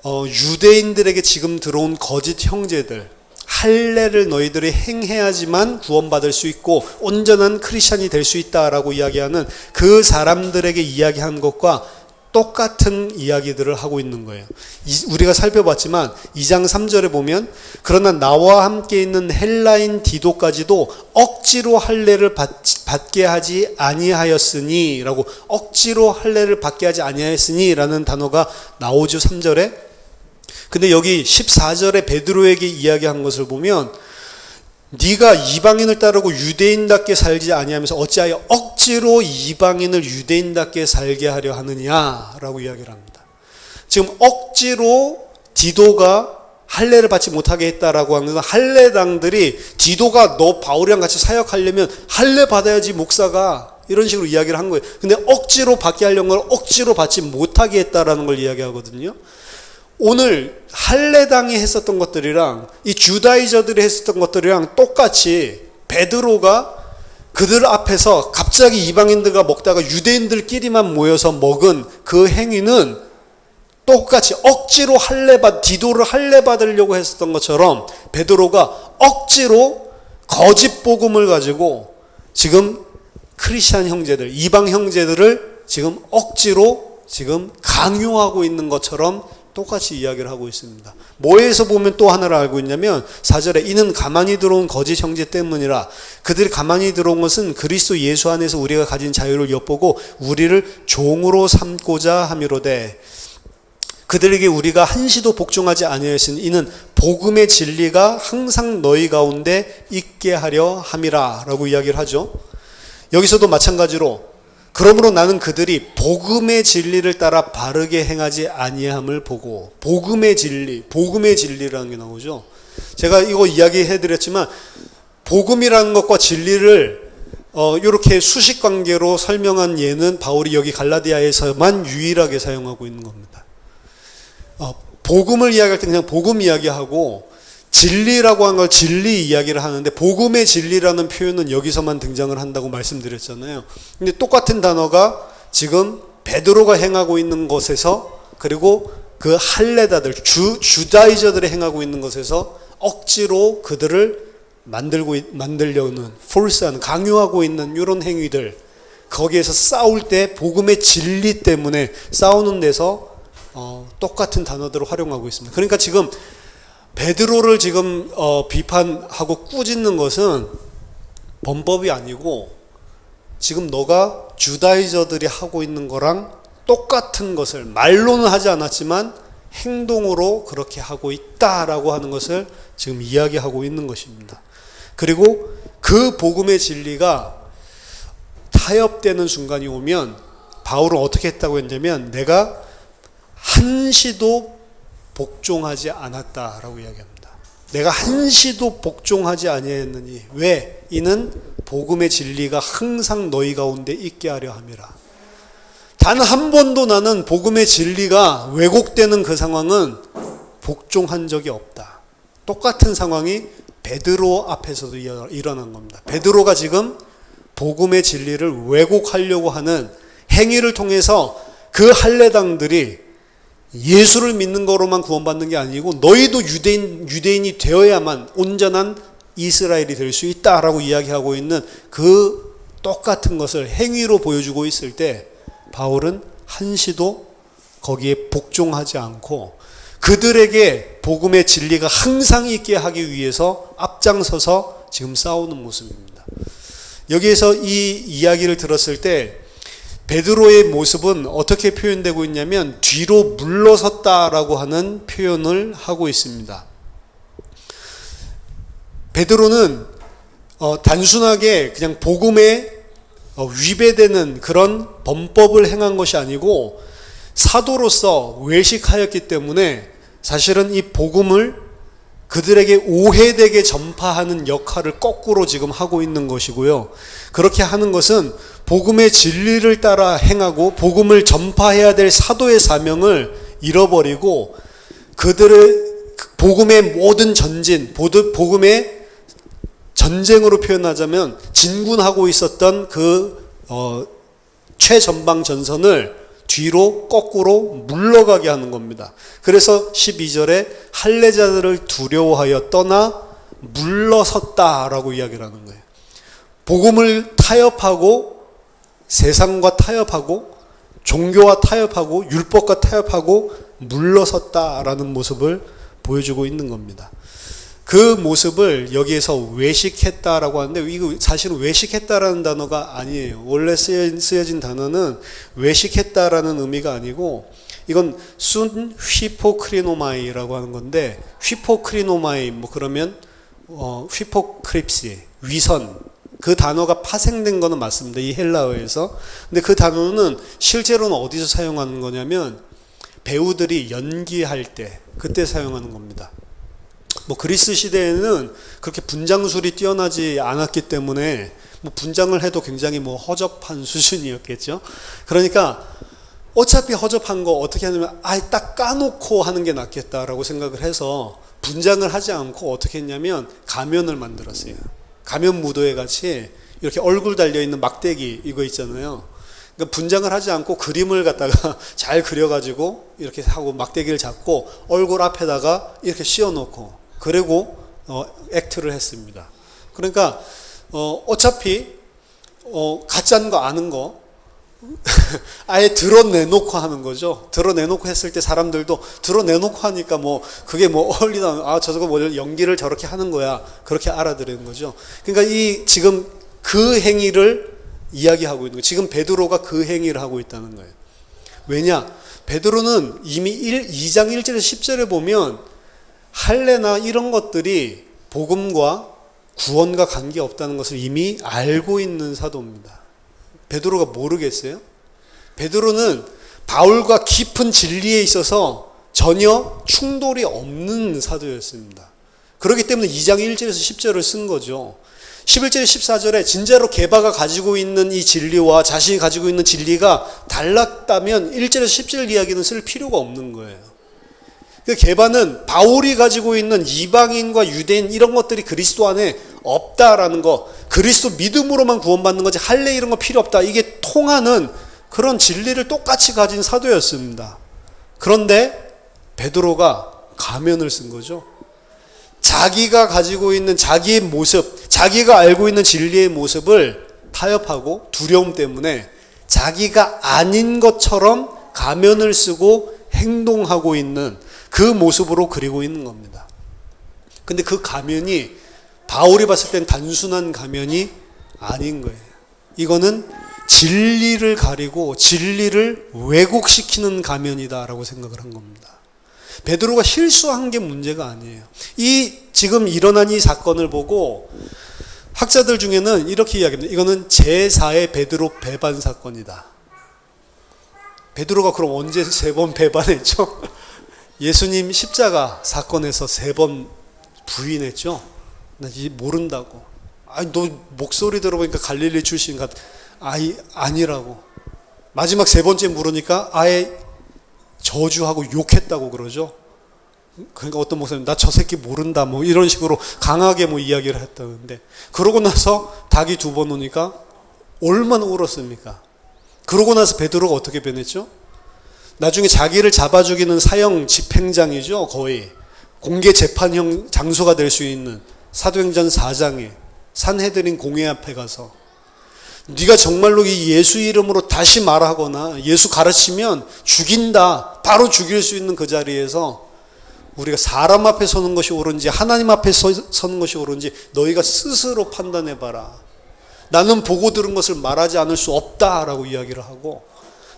유대인들에게 지금 들어온 거짓 형제들, 할례를 너희들이 행해야지만 구원받을 수 있고 온전한 크리스찬이 될 수 있다라고 이야기하는 그 사람들에게 이야기한 것과 똑같은 이야기들을 하고 있는 거예요. 우리가 살펴봤지만 2장 3절에 보면 그러나 나와 함께 있는 헬라인 디도까지도 억지로 할례를 받게 하지 아니하였으니 라고 억지로 할례를 받게 하지 아니하였으니 라는 단어가 나오죠. 3절에. 근데 여기 14절에 베드로에게 이야기한 것을 보면 네가 이방인을 따르고 유대인답게 살지 아니하면서 어찌하여 억지로 이방인을 유대인답게 살게 하려 하느냐라고 이야기를 합니다. 지금 억지로 디도가 할례를 받지 못하게 했다라고 하는 것은 할례당들이 디도가 너 바울이랑 같이 사역하려면 할례 받아야지 목사가 이런 식으로 이야기를 한 거예요. 근데 억지로 받게 하려는 걸 억지로 받지 못하게 했다라는 걸 이야기하거든요. 오늘 할례당이 했었던 것들이랑 이 주다이저들이 했었던 것들이랑 똑같이 베드로가 그들 앞에서 갑자기 이방인들과 먹다가 유대인들끼리만 모여서 먹은 그 행위는 똑같이 억지로 디도를 할례 받으려고 했었던 것처럼 베드로가 억지로 거짓 복음을 가지고 지금 크리스찬 형제들, 이방 형제들을 지금 억지로 지금 강요하고 있는 것처럼 똑같이 이야기를 하고 있습니다. 뭐에서 보면 또 하나를 알고 있냐면 4절에 이는 가만히 들어온 거짓 형제 때문이라. 그들이 가만히 들어온 것은 그리스도 예수 안에서 우리가 가진 자유를 엿보고 우리를 종으로 삼고자 함이로되 그들에게 우리가 한시도 복종하지 아니하였으니 이는 복음의 진리가 항상 너희 가운데 있게 하려 함이라 라고 이야기를 하죠. 여기서도 마찬가지로 그러므로 나는 그들이 복음의 진리를 따라 바르게 행하지 아니함을 보고 복음의 진리라는 게 나오죠. 제가 이거 이야기해드렸지만 복음이라는 것과 진리를 이렇게 수식관계로 설명한 예는 바울이 여기 갈라디아에서만 유일하게 사용하고 있는 겁니다. 복음을 이야기할 때 그냥 복음 이야기하고 진리라고 하는 걸 진리 이야기를 하는데 복음의 진리라는 표현은 여기서만 등장을 한다고 말씀드렸잖아요. 근데 똑같은 단어가 지금 베드로가 행하고 있는 것에서 그리고 그 할례자들, 주다이저들이 행하고 있는 것에서 억지로 그들을 만들려는 포스하는 강요하고 있는 이런 행위들 거기에서 싸울 때 복음의 진리 때문에 싸우는 데서 똑같은 단어들을 활용하고 있습니다. 그러니까 지금 베드로를 지금 비판하고 꾸짖는 것은 범법이 아니고 지금 너가 주다이저들이 하고 있는 거랑 똑같은 것을 말로는 하지 않았지만 행동으로 그렇게 하고 있다라고 하는 것을 지금 이야기하고 있는 것입니다. 그리고 그 복음의 진리가 타협되는 순간이 오면 바울은 어떻게 했다고 했냐면 내가 한시도 복종하지 않았다라고 이야기합니다. 내가 한시도 복종하지 아니하였느니 왜? 이는 복음의 진리가 항상 너희 가운데 있게 하려 함이라. 단 한 번도 나는 복음의 진리가 왜곡되는 그 상황은 복종한 적이 없다. 똑같은 상황이 베드로 앞에서도 일어난 겁니다. 베드로가 지금 복음의 진리를 왜곡하려고 하는 행위를 통해서 그 할례당들이 예수를 믿는 거로만 구원받는 게 아니고 너희도 유대인이 되어야만 온전한 이스라엘이 될 수 있다라고 이야기하고 있는 그 똑같은 것을 행위로 보여주고 있을 때 바울은 한시도 거기에 복종하지 않고 그들에게 복음의 진리가 항상 있게 하기 위해서 앞장서서 지금 싸우는 모습입니다. 여기에서 이 이야기를 들었을 때 베드로의 모습은 어떻게 표현되고 있냐면 뒤로 물러섰다라고 하는 표현을 하고 있습니다. 베드로는 단순하게 그냥 복음에 위배되는 그런 범법을 행한 것이 아니고 사도로서 외식하였기 때문에 사실은 이 복음을 그들에게 오해되게 전파하는 역할을 거꾸로 지금 하고 있는 것이고요. 그렇게 하는 것은 복음의 진리를 따라 행하고 복음을 전파해야 될 사도의 사명을 잃어버리고 그들의 복음의 모든 전진, 복음의 전쟁으로 표현하자면 진군하고 있었던 그 최전방 전선을 뒤로 거꾸로 물러가게 하는 겁니다. 그래서 12절에 할례자들을 두려워하여 떠나 물러섰다라고 이야기를 하는 거예요. 복음을 타협하고 세상과 타협하고 종교와 타협하고 율법과 타협하고 물러섰다라는 모습을 보여주고 있는 겁니다. 그 모습을 여기에서 외식했다라고 하는데 이거 사실은 외식했다라는 단어가 아니에요. 원래 쓰여진 단어는 외식했다라는 의미가 아니고 이건 순 휘포크리노마이라고 하는 건데 휘포크리노마이 뭐 그러면 휘포크립시 위선 그 단어가 파생된 거는 맞습니다. 이 헬라어에서. 근데 그 단어는 실제로는 어디서 사용하는 거냐면 배우들이 연기할 때 그때 사용하는 겁니다. 뭐 그리스 시대에는 그렇게 분장술이 뛰어나지 않았기 때문에 뭐 분장을 해도 굉장히 뭐 허접한 수준이었겠죠. 그러니까 어차피 허접한 거 어떻게 하냐면 아예 딱 까놓고 하는 게 낫겠다라고 생각을 해서 분장을 하지 않고 어떻게 했냐면 가면을 만들었어요. 가면 무도회 같이 이렇게 얼굴 달려있는 막대기 이거 있잖아요. 그러니까 분장을 하지 않고 그림을 갖다가 잘 그려가지고 이렇게 하고 막대기를 잡고 얼굴 앞에다가 이렇게 씌워놓고 그리고 액트를 했습니다. 그러니까 어차피 가짜인 거 아는 거 아예 드러내놓고 하는 거죠. 드러내놓고 했을 때 사람들도 드러내놓고 하니까 뭐 그게 뭐 어울리다 저거 뭐 연기를 저렇게 하는 거야 그렇게 알아들은 거죠. 그러니까 이 지금 그 행위를 이야기하고 있는 거예요. 지금 베드로가 그 행위를 하고 있다는 거예요. 왜냐? 베드로는 이미 2장 1절에서 10절에 보면 할례나 이런 것들이 복음과 구원과 관계없다는 것을 이미 알고 있는 사도입니다. 베드로가 모르겠어요? 베드로는 바울과 깊은 진리에 있어서 전혀 충돌이 없는 사도였습니다. 그렇기 때문에 2장 1절에서 10절을 쓴 거죠. 11절 14절에 진짜로 게바가 가지고 있는 이 진리와 자신이 가지고 있는 진리가 달랐다면 1절에서 10절 이야기는 쓸 필요가 없는 거예요. 게바는 바울이 가지고 있는 이방인과 유대인 이런 것들이 그리스도 안에 없다라는 거, 그리스도 믿음으로만 구원받는 거지 할례 이런 거 필요 없다, 이게 통하는 그런 진리를 똑같이 가진 사도였습니다. 그런데 베드로가 가면을 쓴 거죠. 자기가 가지고 있는 자기의 모습, 자기가 알고 있는 진리의 모습을 타협하고 두려움 때문에 자기가 아닌 것처럼 가면을 쓰고 행동하고 있는 그 모습으로 그리고 있는 겁니다. 근데 그 가면이 바울이 봤을 땐 단순한 가면이 아닌 거예요. 이거는 진리를 가리고 진리를 왜곡시키는 가면이다라고 생각을 한 겁니다. 베드로가 실수한 게 문제가 아니에요. 이 지금 일어난 이 사건을 보고 학자들 중에는 이렇게 이야기합니다. 이거는 제4의 베드로 배반 사건이다. 베드로가 그럼 언제 3번 배반했죠? 예수님 십자가 사건에서 3번 부인했죠. 나 모른다고. 아니, 너 목소리 들어보니까 갈릴리 출신 같아. 아니라고. 마지막 3번째 물으니까 아예 저주하고 욕했다고 그러죠. 그러니까 어떤 목사님, 나 저 새끼 모른다, 뭐 이런 식으로 강하게 뭐 이야기를 했다는데, 그러고 나서 닭이 2번 오니까 얼마나 울었습니까? 그러고 나서 베드로가 어떻게 변했죠? 나중에 자기를 잡아 죽이는 사형 집행장이죠. 거의 공개 재판형 장소가 될 수 있는 사도행전 4장에 산헤드린 공회 앞에 가서 네가 정말로 이 예수 이름으로 다시 말하거나 예수 가르치면 죽인다, 바로 죽일 수 있는 그 자리에서 우리가 사람 앞에 서는 것이 옳은지 하나님 앞에 서는 것이 옳은지 너희가 스스로 판단해봐라. 나는 보고 들은 것을 말하지 않을 수 없다라고 이야기를 하고,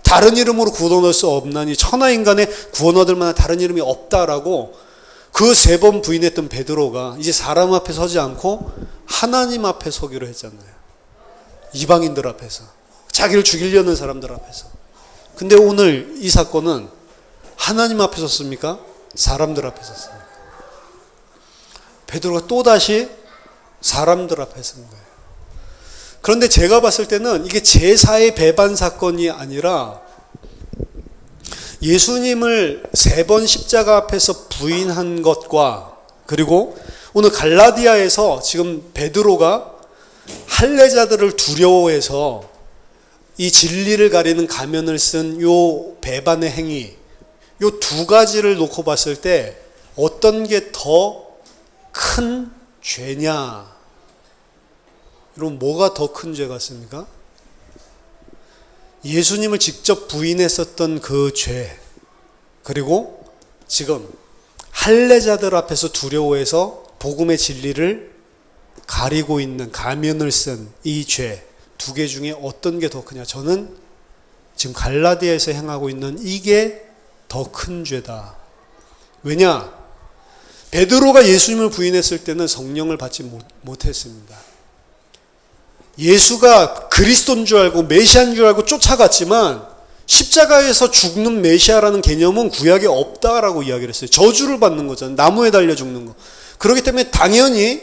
다른 이름으로 구원 얻을 수 없나니 천하인간의 구원 얻을 만한 다른 이름이 없다라고 그 3번 부인했던 베드로가 이제 사람 앞에 서지 않고 하나님 앞에 서기로 했잖아요. 이방인들 앞에서, 자기를 죽이려는 사람들 앞에서. 근데 오늘 이 사건은 하나님 앞에 섰습니까? 사람들 앞에 섰습니까? 베드로가 또다시 사람들 앞에 선 거예요. 그런데 제가 봤을 때는 이게 제4의 배반 사건이 아니라 예수님을 3번 십자가 앞에서 부인한 것과, 그리고 오늘 갈라디아에서 지금 베드로가 할례자들을 두려워해서 이 진리를 가리는 가면을 쓴 요 배반의 행위, 요 2가지를 놓고 봤을 때 어떤 게 더 큰 죄냐? 여러분, 뭐가 더 큰 죄 같습니까? 예수님을 직접 부인했었던 그 죄, 그리고 지금 할례자들 앞에서 두려워해서 복음의 진리를 가리고 있는 가면을 쓴 이 죄, 2개 중에 어떤 게 더 크냐? 저는 지금 갈라디아에서 행하고 있는 이게 더 큰 죄다. 왜냐? 베드로가 예수님을 부인했을 때는 성령을 받지 못했습니다. 예수가 그리스도인 줄 알고 메시아인 줄 알고 쫓아갔지만 십자가에서 죽는 메시아라는 개념은 구약에 없다라고 이야기를 했어요. 저주를 받는 거잖아요. 나무에 달려 죽는 거. 그렇기 때문에 당연히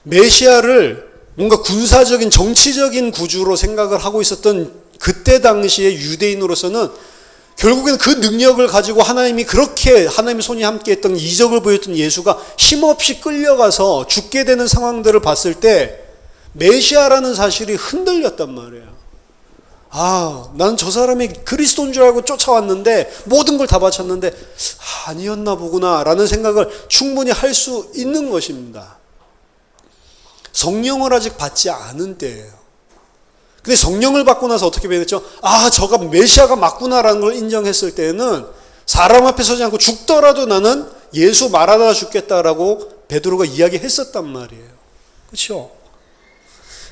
메시아를 뭔가 군사적인 정치적인 구주로 생각을 하고 있었던 그때 당시에 유대인으로서는 결국에는 그 능력을 가지고 하나님이 그렇게 하나님의 손이 함께했던 이적을 보였던 예수가 힘없이 끌려가서 죽게 되는 상황들을 봤을 때 메시아라는 사실이 흔들렸단 말이에요. 나는 저 사람이 그리스도인 줄 알고 쫓아왔는데 모든 걸 다 바쳤는데 아니었나 보구나 라는 생각을 충분히 할 수 있는 것입니다. 성령을 아직 받지 않은 때예요. 근데 성령을 받고 나서 어떻게 변했죠? 저가 메시아가 맞구나라는 걸 인정했을 때에는 사람 앞에 서지 않고 죽더라도 나는 예수 말하다 죽겠다라고 베드로가 이야기했었단 말이에요. 그렇죠?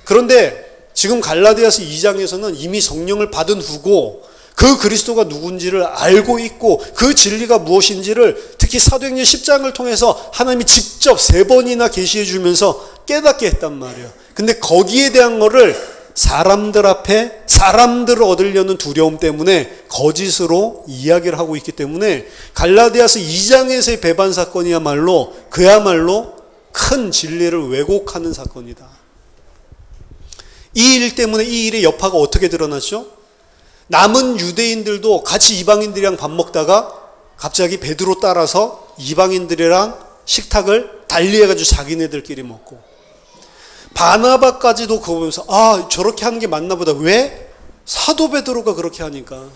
그런데 지금 갈라디아서 2장에서는 이미 성령을 받은 후고 그 그리스도가 누군지를 알고 있고 그 진리가 무엇인지를 특히 사도행전 10장을 통해서 하나님이 직접 3번이나 계시해 주면서 깨닫게 했단 말이에요. 근데 거기에 대한 거를 사람들 앞에 사람들을 얻으려는 두려움 때문에 거짓으로 이야기를 하고 있기 때문에 갈라디아서 2장에서의 배반 사건이야말로 그야말로 큰 진리를 왜곡하는 사건이다. 이 일 때문에 이 일의 여파가 어떻게 드러났죠? 남은 유대인들도 같이 이방인들이랑 밥 먹다가 갑자기 베드로 따라서 이방인들이랑 식탁을 달리해가지고 자기네들끼리 먹고, 바나바까지도 그거 보면서 저렇게 하는 게 맞나 보다. 왜? 사도 베드로가 그렇게 하니까.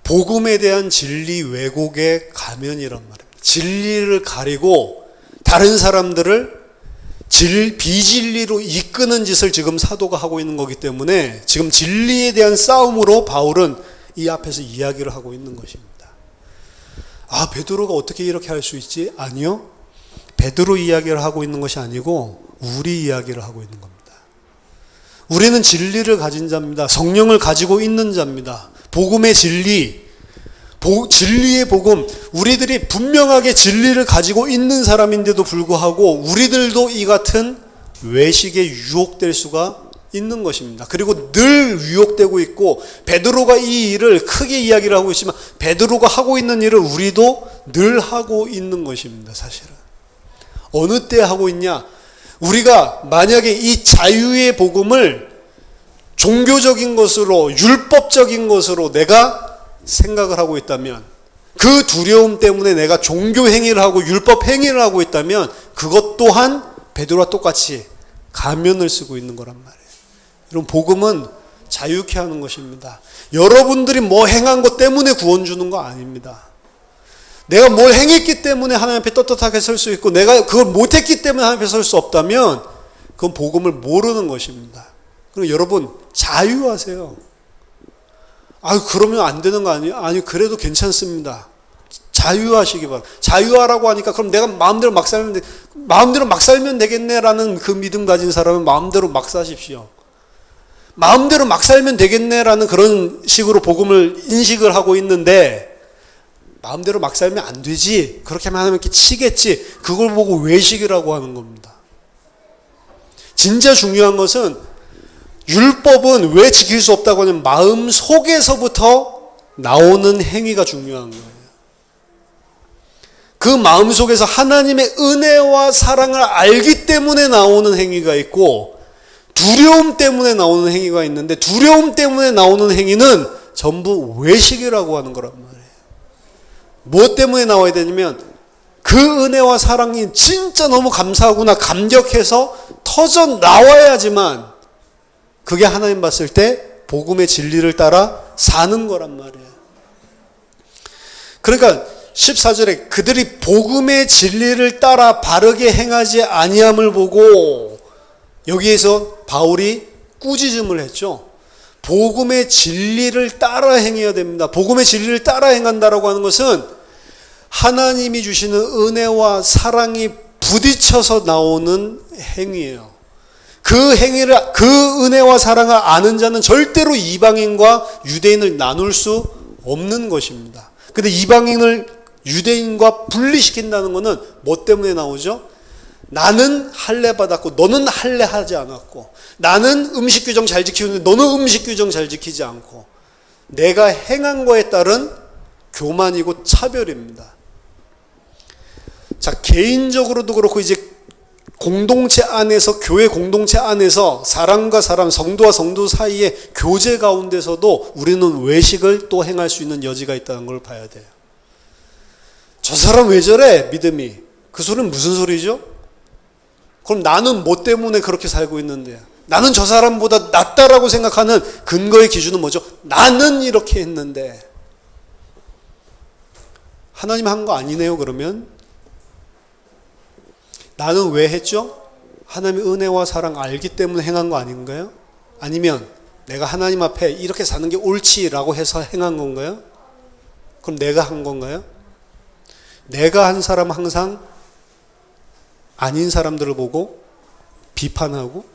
복음에 대한 진리 왜곡의 가면이란 말입니다. 진리를 가리고 다른 사람들을 비진리로 이끄는 짓을 지금 사도가 하고 있는 거기 때문에 지금 진리에 대한 싸움으로 바울은 이 앞에서 이야기를 하고 있는 것입니다. 베드로가 어떻게 이렇게 할 수 있지? 아니요. 베드로 이야기를 하고 있는 것이 아니고 우리 이야기를 하고 있는 겁니다. 우리는 진리를 가진 자입니다. 성령을 가지고 있는 자입니다. 복음의 진리, 진리의 복음, 우리들이 분명하게 진리를 가지고 있는 사람인데도 불구하고 우리들도 이 같은 외식에 유혹될 수가 있는 것입니다. 그리고 늘 유혹되고 있고, 베드로가 이 일을 크게 이야기를 하고 있지만 베드로가 하고 있는 일을 우리도 늘 하고 있는 것입니다. 사실은 어느 때 하고 있냐, 우리가 만약에 이 자유의 복음을 종교적인 것으로, 율법적인 것으로 내가 생각을 하고 있다면, 그 두려움 때문에 내가 종교 행위를 하고 율법 행위를 하고 있다면 그것 또한 베드로와 똑같이 가면을 쓰고 있는 거란 말이에요. 이런 복음은 자유케 하는 것입니다. 여러분들이 뭐 행한 것 때문에 구원 주는 거 아닙니다. 내가 뭘 행했기 때문에 하나님 앞에 떳떳하게 설 수 있고, 내가 그걸 못했기 때문에 하나님 앞에 설 수 없다면 그건 복음을 모르는 것입니다. 그럼 여러분 자유하세요. 그러면 안 되는 거 아니에요? 아니, 그래도 괜찮습니다. 자유하시기 바랍니다. 자유하라고 하니까 그럼 내가 마음대로 막 살면 되겠네라는 그 믿음 가진 사람은 마음대로 막 사십시오. 마음대로 막 살면 되겠네라는 그런 식으로 복음을 인식을 하고 있는데, 마음대로 막 살면 안 되지, 그렇게 하면 하나님께 치겠지, 그걸 보고 외식이라고 하는 겁니다. 진짜 중요한 것은, 율법은 왜 지킬 수 없다고 하냐면 마음 속에서부터 나오는 행위가 중요한 거예요. 그 마음 속에서 하나님의 은혜와 사랑을 알기 때문에 나오는 행위가 있고, 두려움 때문에 나오는 행위가 있는데, 두려움 때문에 나오는 행위는 전부 외식이라고 하는 거란 말이에요. 무엇 때문에 나와야 되냐면, 그 은혜와 사랑이 진짜 너무 감사하구나, 감격해서 터져 나와야지만 그게 하나님 봤을 때 복음의 진리를 따라 사는 거란 말이에요. 그러니까 14절에 그들이 복음의 진리를 따라 바르게 행하지 아니함을 보고, 여기에서 바울이 꾸짖음을 했죠. 복음의 진리를 따라 행해야 됩니다. 복음의 진리를 따라 행한다라고 하는 것은 하나님이 주시는 은혜와 사랑이 부딪혀서 나오는 행위예요. 그 행위를, 그 은혜와 사랑을 아는 자는 절대로 이방인과 유대인을 나눌 수 없는 것입니다. 근데 이방인을 유대인과 분리시킨다는 것은 뭐 때문에 나오죠? 나는 할례 받았고 너는 할례 하지 않았고, 나는 음식 규정 잘 지키는데 너는 음식 규정 잘 지키지 않고, 내가 행한 거에 따른 교만이고 차별입니다. 자, 개인적으로도 그렇고 이제 공동체 안에서, 교회 공동체 안에서 사람과 사람, 성도와 성도 사이의 교제 가운데서도 우리는 외식을 또 행할 수 있는 여지가 있다는 걸 봐야 돼요. 저 사람 왜 저래? 믿음이. 그 소리는 무슨 소리죠? 그럼 나는 뭐 때문에 그렇게 살고 있는데, 나는 저 사람보다 낫다라고 생각하는 근거의 기준은 뭐죠? 나는 이렇게 했는데. 하나님 한 거 아니네요. 그러면 나는 왜 했죠? 하나님의 은혜와 사랑 알기 때문에 행한 거 아닌가요? 아니면 내가 하나님 앞에 이렇게 사는 게 옳지라고 해서 행한 건가요? 그럼 내가 한 건가요? 내가 한 사람 항상 아닌 사람들을 보고 비판하고,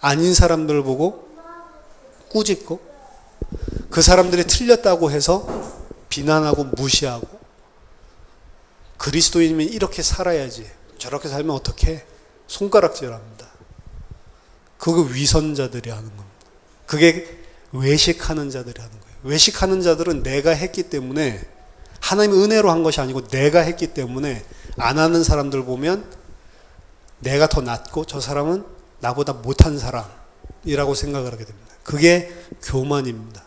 아닌 사람들을 보고 꾸짖고, 그 사람들이 틀렸다고 해서 비난하고 무시하고, 그리스도인이면 이렇게 살아야지, 저렇게 살면 어떡해? 손가락질합니다. 그거 위선자들이 하는 겁니다. 그게 외식하는 자들이 하는 거예요. 외식하는 자들은 내가 했기 때문에, 하나님의 은혜로 한 것이 아니고 내가 했기 때문에, 안 하는 사람들 보면 내가 더 낫고 저 사람은 나보다 못한 사람이라고 생각을 하게 됩니다. 그게 교만입니다.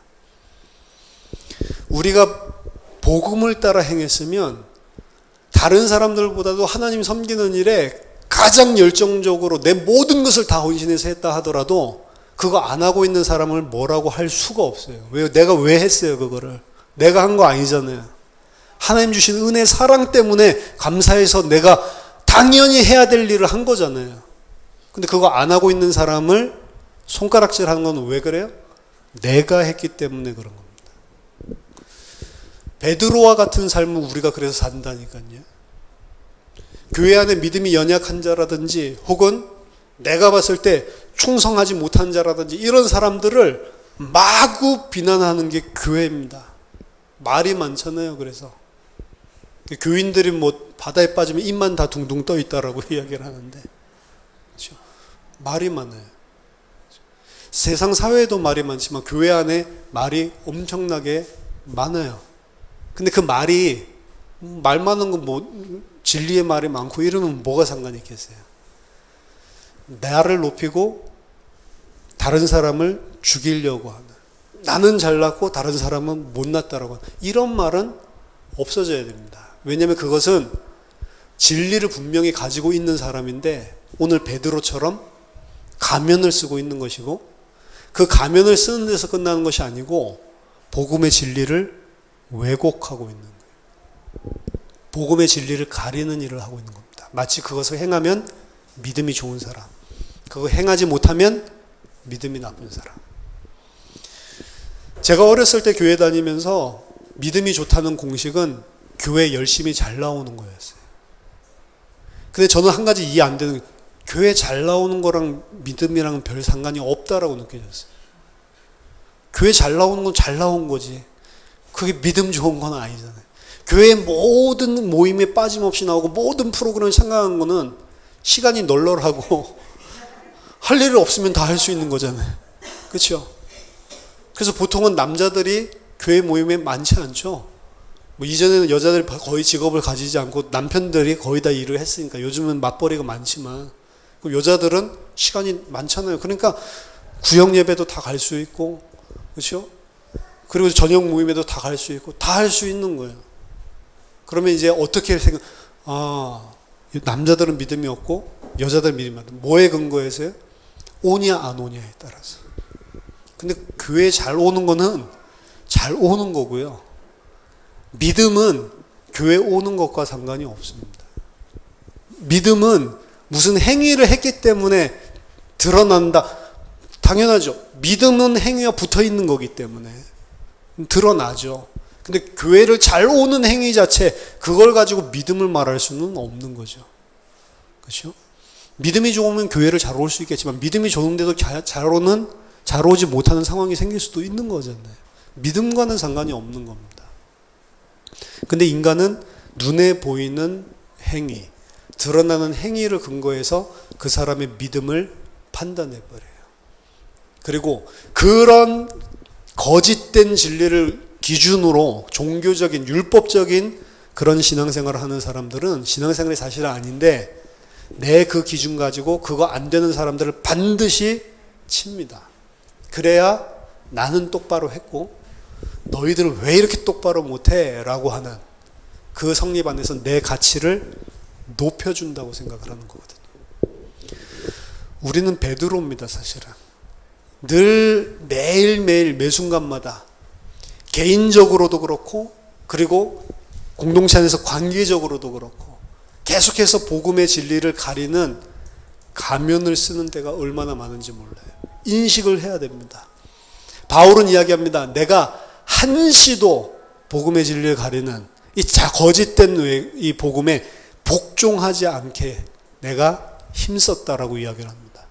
우리가 복음을 따라 행했으면 다른 사람들보다도 하나님 섬기는 일에 가장 열정적으로 내 모든 것을 다 헌신해서 했다 하더라도 그거 안 하고 있는 사람을 뭐라고 할 수가 없어요. 왜요? 내가 왜 했어요? 그거를 내가 한 거 아니잖아요. 하나님 주신 은혜 사랑 때문에 감사해서 내가 당연히 해야 될 일을 한 거잖아요. 근데 그거 안 하고 있는 사람을 손가락질 하는 건 왜 그래요? 내가 했기 때문에 그런 겁니다. 베드로와 같은 삶을 우리가 그래서 산다니까요. 교회 안에 믿음이 연약한 자라든지, 혹은 내가 봤을 때 충성하지 못한 자라든지, 이런 사람들을 마구 비난하는 게 교회입니다. 말이 많잖아요. 그래서 교인들이 뭐 바다에 빠지면 입만 다 둥둥 떠 있다라고 이야기를 하는데, 그렇죠? 말이 많아요. 세상 사회에도 말이 많지만 교회 안에 말이 엄청나게 많아요. 근데 그 말이 말 많은 건 뭐 진리의 말이 많고 이러면 뭐가 상관이 있겠어요? 나를 높이고 다른 사람을 죽이려고 하는, 나는 잘났고 다른 사람은 못났다라고 하는 이런 말은 없어져야 됩니다. 왜냐하면 그것은 진리를 분명히 가지고 있는 사람인데 오늘 베드로처럼 가면을 쓰고 있는 것이고, 그 가면을 쓰는 데서 끝나는 것이 아니고 복음의 진리를 왜곡하고 있는 거예요. 복음의 진리를 가리는 일을 하고 있는 겁니다. 마치 그것을 행하면 믿음이 좋은 사람, 그거 행하지 못하면 믿음이 나쁜 사람. 제가 어렸을 때 교회 다니면서 믿음이 좋다는 공식은 교회 열심히 잘 나오는 거였어요. 근데 저는 한 가지 이해 안 되는, 교회 잘 나오는 거랑 믿음이랑 별 상관이 없다라고 느껴졌어요. 교회 잘 나오는 건 잘 나온 거지, 그게 믿음 좋은 건 아니잖아요. 교회 모든 모임에 빠짐없이 나오고 모든 프로그램에 참가한 거는 시간이 널널하고 할 일이 없으면 다 할 수 있는 거잖아요. 그렇죠? 그래서 보통은 남자들이 교회 모임에 많지 않죠. 뭐 이전에는 여자들이 거의 직업을 가지지 않고 남편들이 거의 다 일을 했으니까, 요즘은 맞벌이가 많지만 여자들은 시간이 많잖아요. 그러니까 구역 예배도 다 갈 수 있고, 그렇죠? 그리고 저녁 모임에도 다 갈 수 있고 다 할 수 있는 거예요. 그러면 이제 어떻게 남자들은 믿음이 없고 여자들은 믿음이 없다. 뭐에 근거해서요? 오냐 안 오냐에 따라서. 근데 교회 잘 오는 거는 잘 오는 거고요. 믿음은 교회 오는 것과 상관이 없습니다. 믿음은 무슨 행위를 했기 때문에 드러난다. 당연하죠. 믿음은 행위와 붙어 있는 거기 때문에 드러나죠. 근데 교회를 잘 오는 행위 자체, 그걸 가지고 믿음을 말할 수는 없는 거죠. 그렇죠? 믿음이 좋으면 교회를 잘 올 수 있겠지만 믿음이 좋은데도 잘 오지 못하는 상황이 생길 수도 있는 거잖아요. 믿음과는 상관이 없는 겁니다. 근데 인간은 눈에 보이는 행위, 드러나는 행위를 근거해서 그 사람의 믿음을 판단해 버려요. 그리고 그런 거짓된 진리를 기준으로 종교적인 율법적인 그런 신앙생활을 하는 사람들은 신앙생활이 사실 아닌데, 내 그 기준 가지고 그거 안 되는 사람들을 반드시 칩니다. 그래야 나는 똑바로 했고 너희들은 왜 이렇게 똑바로 못해? 라고 하는 그 성립 안에서 내 가치를 높여준다고 생각을 하는 거거든요. 우리는 베드로입니다. 사실은 늘 매일매일 매순간마다 개인적으로도 그렇고 그리고 공동체 안에서 관계적으로도 그렇고 계속해서 복음의 진리를 가리는 가면을 쓰는 때가 얼마나 많은지 몰라요. 인식을 해야 됩니다. 바울은 이야기합니다. 내가 한시도 복음의 진리를 가리는 이 거짓된 이 복음에 복종하지 않게 내가 힘썼다라고 이야기를 합니다.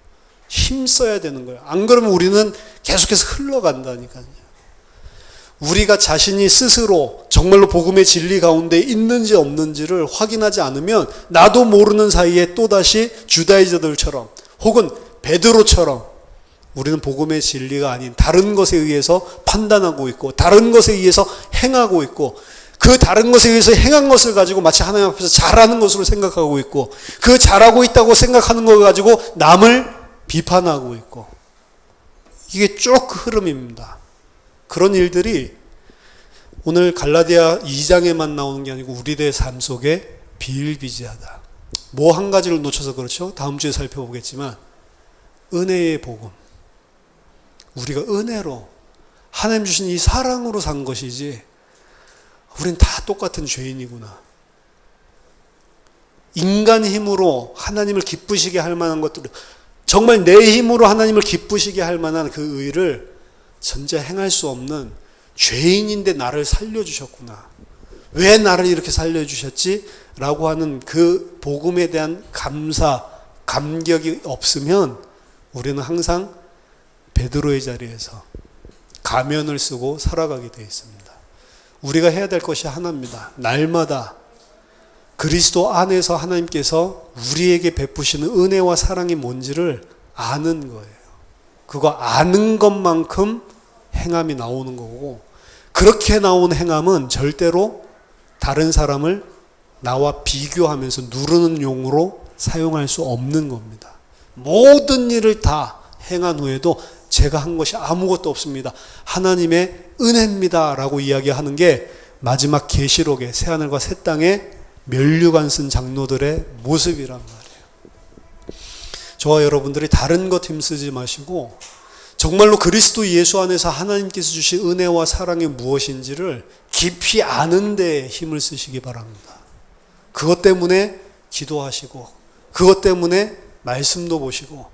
힘써야 되는 거예요. 안 그러면 우리는 계속해서 흘러간다니까요. 우리가 자신이 스스로 정말로 복음의 진리 가운데 있는지 없는지를 확인하지 않으면 나도 모르는 사이에 또다시 주다이저들처럼 혹은 베드로처럼 우리는 복음의 진리가 아닌 다른 것에 의해서 판단하고 있고 다른 것에 의해서 행하고 있고 그 다른 것에 의해서 행한 것을 가지고 마치 하나님 앞에서 잘하는 것으로 생각하고 있고 그 잘하고 있다고 생각하는 걸 가지고 남을 비판하고 있고, 이게 쭉 흐름입니다. 그런 일들이 오늘 갈라디아 2장에만 나오는 게 아니고 우리들의 삶 속에 비일비재하다. 뭐 한 가지를 놓쳐서 그렇죠. 다음 주에 살펴보겠지만 은혜의 복음, 우리가 은혜로 하나님 주신 이 사랑으로 산 것이지 우린 다 똑같은 죄인이구나. 인간 힘으로 하나님을 기쁘시게 할 만한 것들, 정말 내 힘으로 하나님을 기쁘시게 할 만한 그 의를 전혀 행할 수 없는 죄인인데 나를 살려주셨구나. 왜 나를 이렇게 살려주셨지? 라고 하는 그 복음에 대한 감사, 감격이 없으면 우리는 항상 베드로의 자리에서 가면을 쓰고 살아가게 되어 있습니다. 우리가 해야 될 것이 하나입니다. 날마다 그리스도 안에서 하나님께서 우리에게 베푸시는 은혜와 사랑이 뭔지를 아는 거예요. 그거 아는 것만큼 행함이 나오는 거고, 그렇게 나온 행함은 절대로 다른 사람을 나와 비교하면서 누르는 용으로 사용할 수 없는 겁니다. 모든 일을 다 행한 후에도 제가 한 것이 아무것도 없습니다, 하나님의 은혜입니다 라고 이야기하는 게 마지막 계시록의 새하늘과 새 땅에 면류관 쓴 장로들의 모습이란 말이에요. 저와 여러분들이 다른 것 힘쓰지 마시고 정말로 그리스도 예수 안에서 하나님께서 주신 은혜와 사랑이 무엇인지를 깊이 아는 데 힘을 쓰시기 바랍니다. 그것 때문에 기도하시고, 그것 때문에 말씀도 보시고,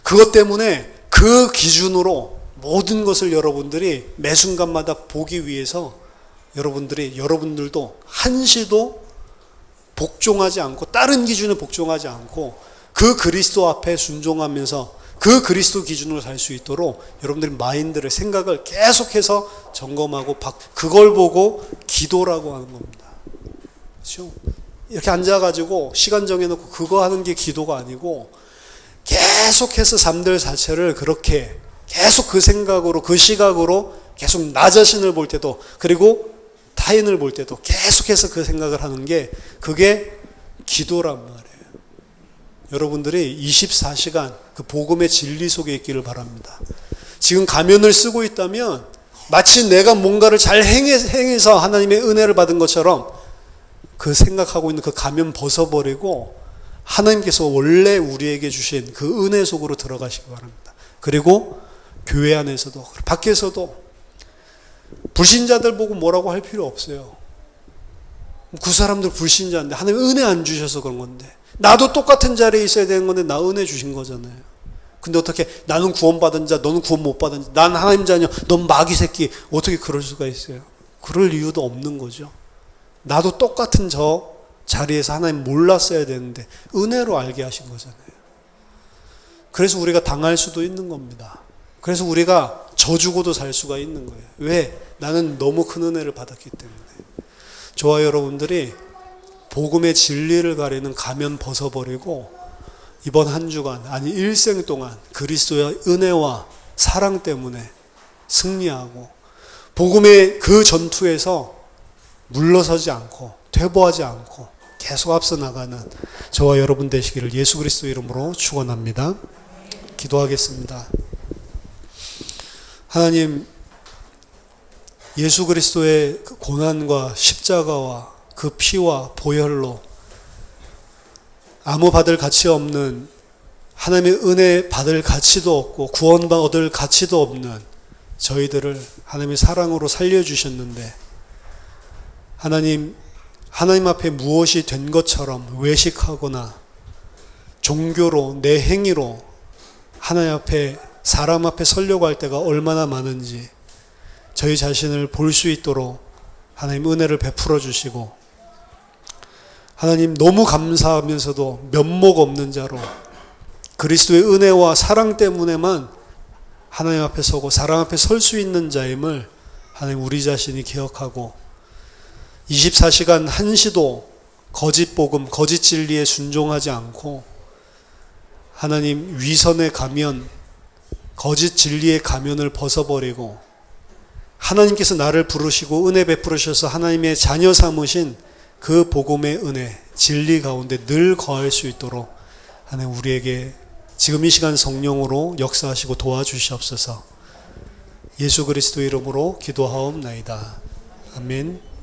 그것 때문에 그 기준으로 모든 것을 여러분들이 매 순간마다 보기 위해서 여러분들도 한시도 복종하지 않고, 다른 기준에 복종하지 않고 그 그리스도 앞에 순종하면서 그 그리스도 기준으로 살 수 있도록 여러분들이 마인드를, 생각을 계속해서 점검하고 그걸 보고 기도라고 하는 겁니다. 그렇죠? 이렇게 앉아가지고 시간 정해놓고 그거 하는 게 기도가 아니고, 계속해서 삶들 자체를 그렇게 계속 그 생각으로, 그 시각으로 계속 나 자신을 볼 때도, 그리고 타인을 볼 때도 계속해서 그 생각을 하는 게, 그게 기도란 말이에요. 여러분들이 24시간 그 복음의 진리 속에 있기를 바랍니다. 지금 가면을 쓰고 있다면 마치 내가 뭔가를 잘 행해서 하나님의 은혜를 받은 것처럼 그 생각하고 있는 그 가면 벗어버리고 하나님께서 원래 우리에게 주신 그 은혜 속으로 들어가시기 바랍니다. 그리고 교회 안에서도 밖에서도 불신자들 보고 뭐라고 할 필요 없어요. 그 사람들 불신자인데 하나님 은혜 안 주셔서 그런 건데, 나도 똑같은 자리에 있어야 되는 건데 나 은혜 주신 거잖아요. 근데 어떻게 나는 구원받은 자, 너는 구원 못 받은 자, 난 하나님 자녀, 넌 마귀 새끼, 어떻게 그럴 수가 있어요? 그럴 이유도 없는 거죠. 나도 똑같은 저 자리에서 하나님 몰랐어야 되는데 은혜로 알게 하신 거잖아요. 그래서 우리가 당할 수도 있는 겁니다. 그래서 우리가 져주고도 살 수가 있는 거예요. 왜? 나는 너무 큰 은혜를 받았기 때문에. 저와 여러분들이 복음의 진리를 가리는 가면 벗어버리고 이번 한 주간, 아니 일생 동안 그리스도의 은혜와 사랑 때문에 승리하고 복음의 그 전투에서 물러서지 않고 퇴보하지 않고 계속 앞서 나가는 저와 여러분 되시기를 예수 그리스도 이름으로 축원합니다. 기도하겠습니다. 하나님, 예수 그리스도의 그 고난과 십자가와 그 피와 보혈로 아무 받을 가치 없는, 하나님의 은혜 받을 가치도 없고 구원 얻을 가치도 없는 저희들을 하나님의 사랑으로 살려주셨는데, 하나님 앞에 무엇이 된 것처럼 외식하거나 종교로, 내 행위로 하나님 앞에, 사람 앞에 서려고 할 때가 얼마나 많은지 저희 자신을 볼 수 있도록 하나님 은혜를 베풀어 주시고, 하나님 너무 감사하면서도 면목 없는 자로 그리스도의 은혜와 사랑 때문에만 하나님 앞에 서고 사람 앞에 설 수 있는 자임을 하나님 우리 자신이 기억하고 24시간 한시도 거짓 복음, 거짓 진리에 순종하지 않고 하나님 위선의 가면, 거짓 진리의 가면을 벗어버리고 하나님께서 나를 부르시고 은혜 베풀으셔서 하나님의 자녀 삼으신 그 복음의 은혜, 진리 가운데 늘 거할 수 있도록 하나님 우리에게 지금 이 시간 성령으로 역사하시고 도와주시옵소서. 예수 그리스도 이름으로 기도하옵나이다. 아멘.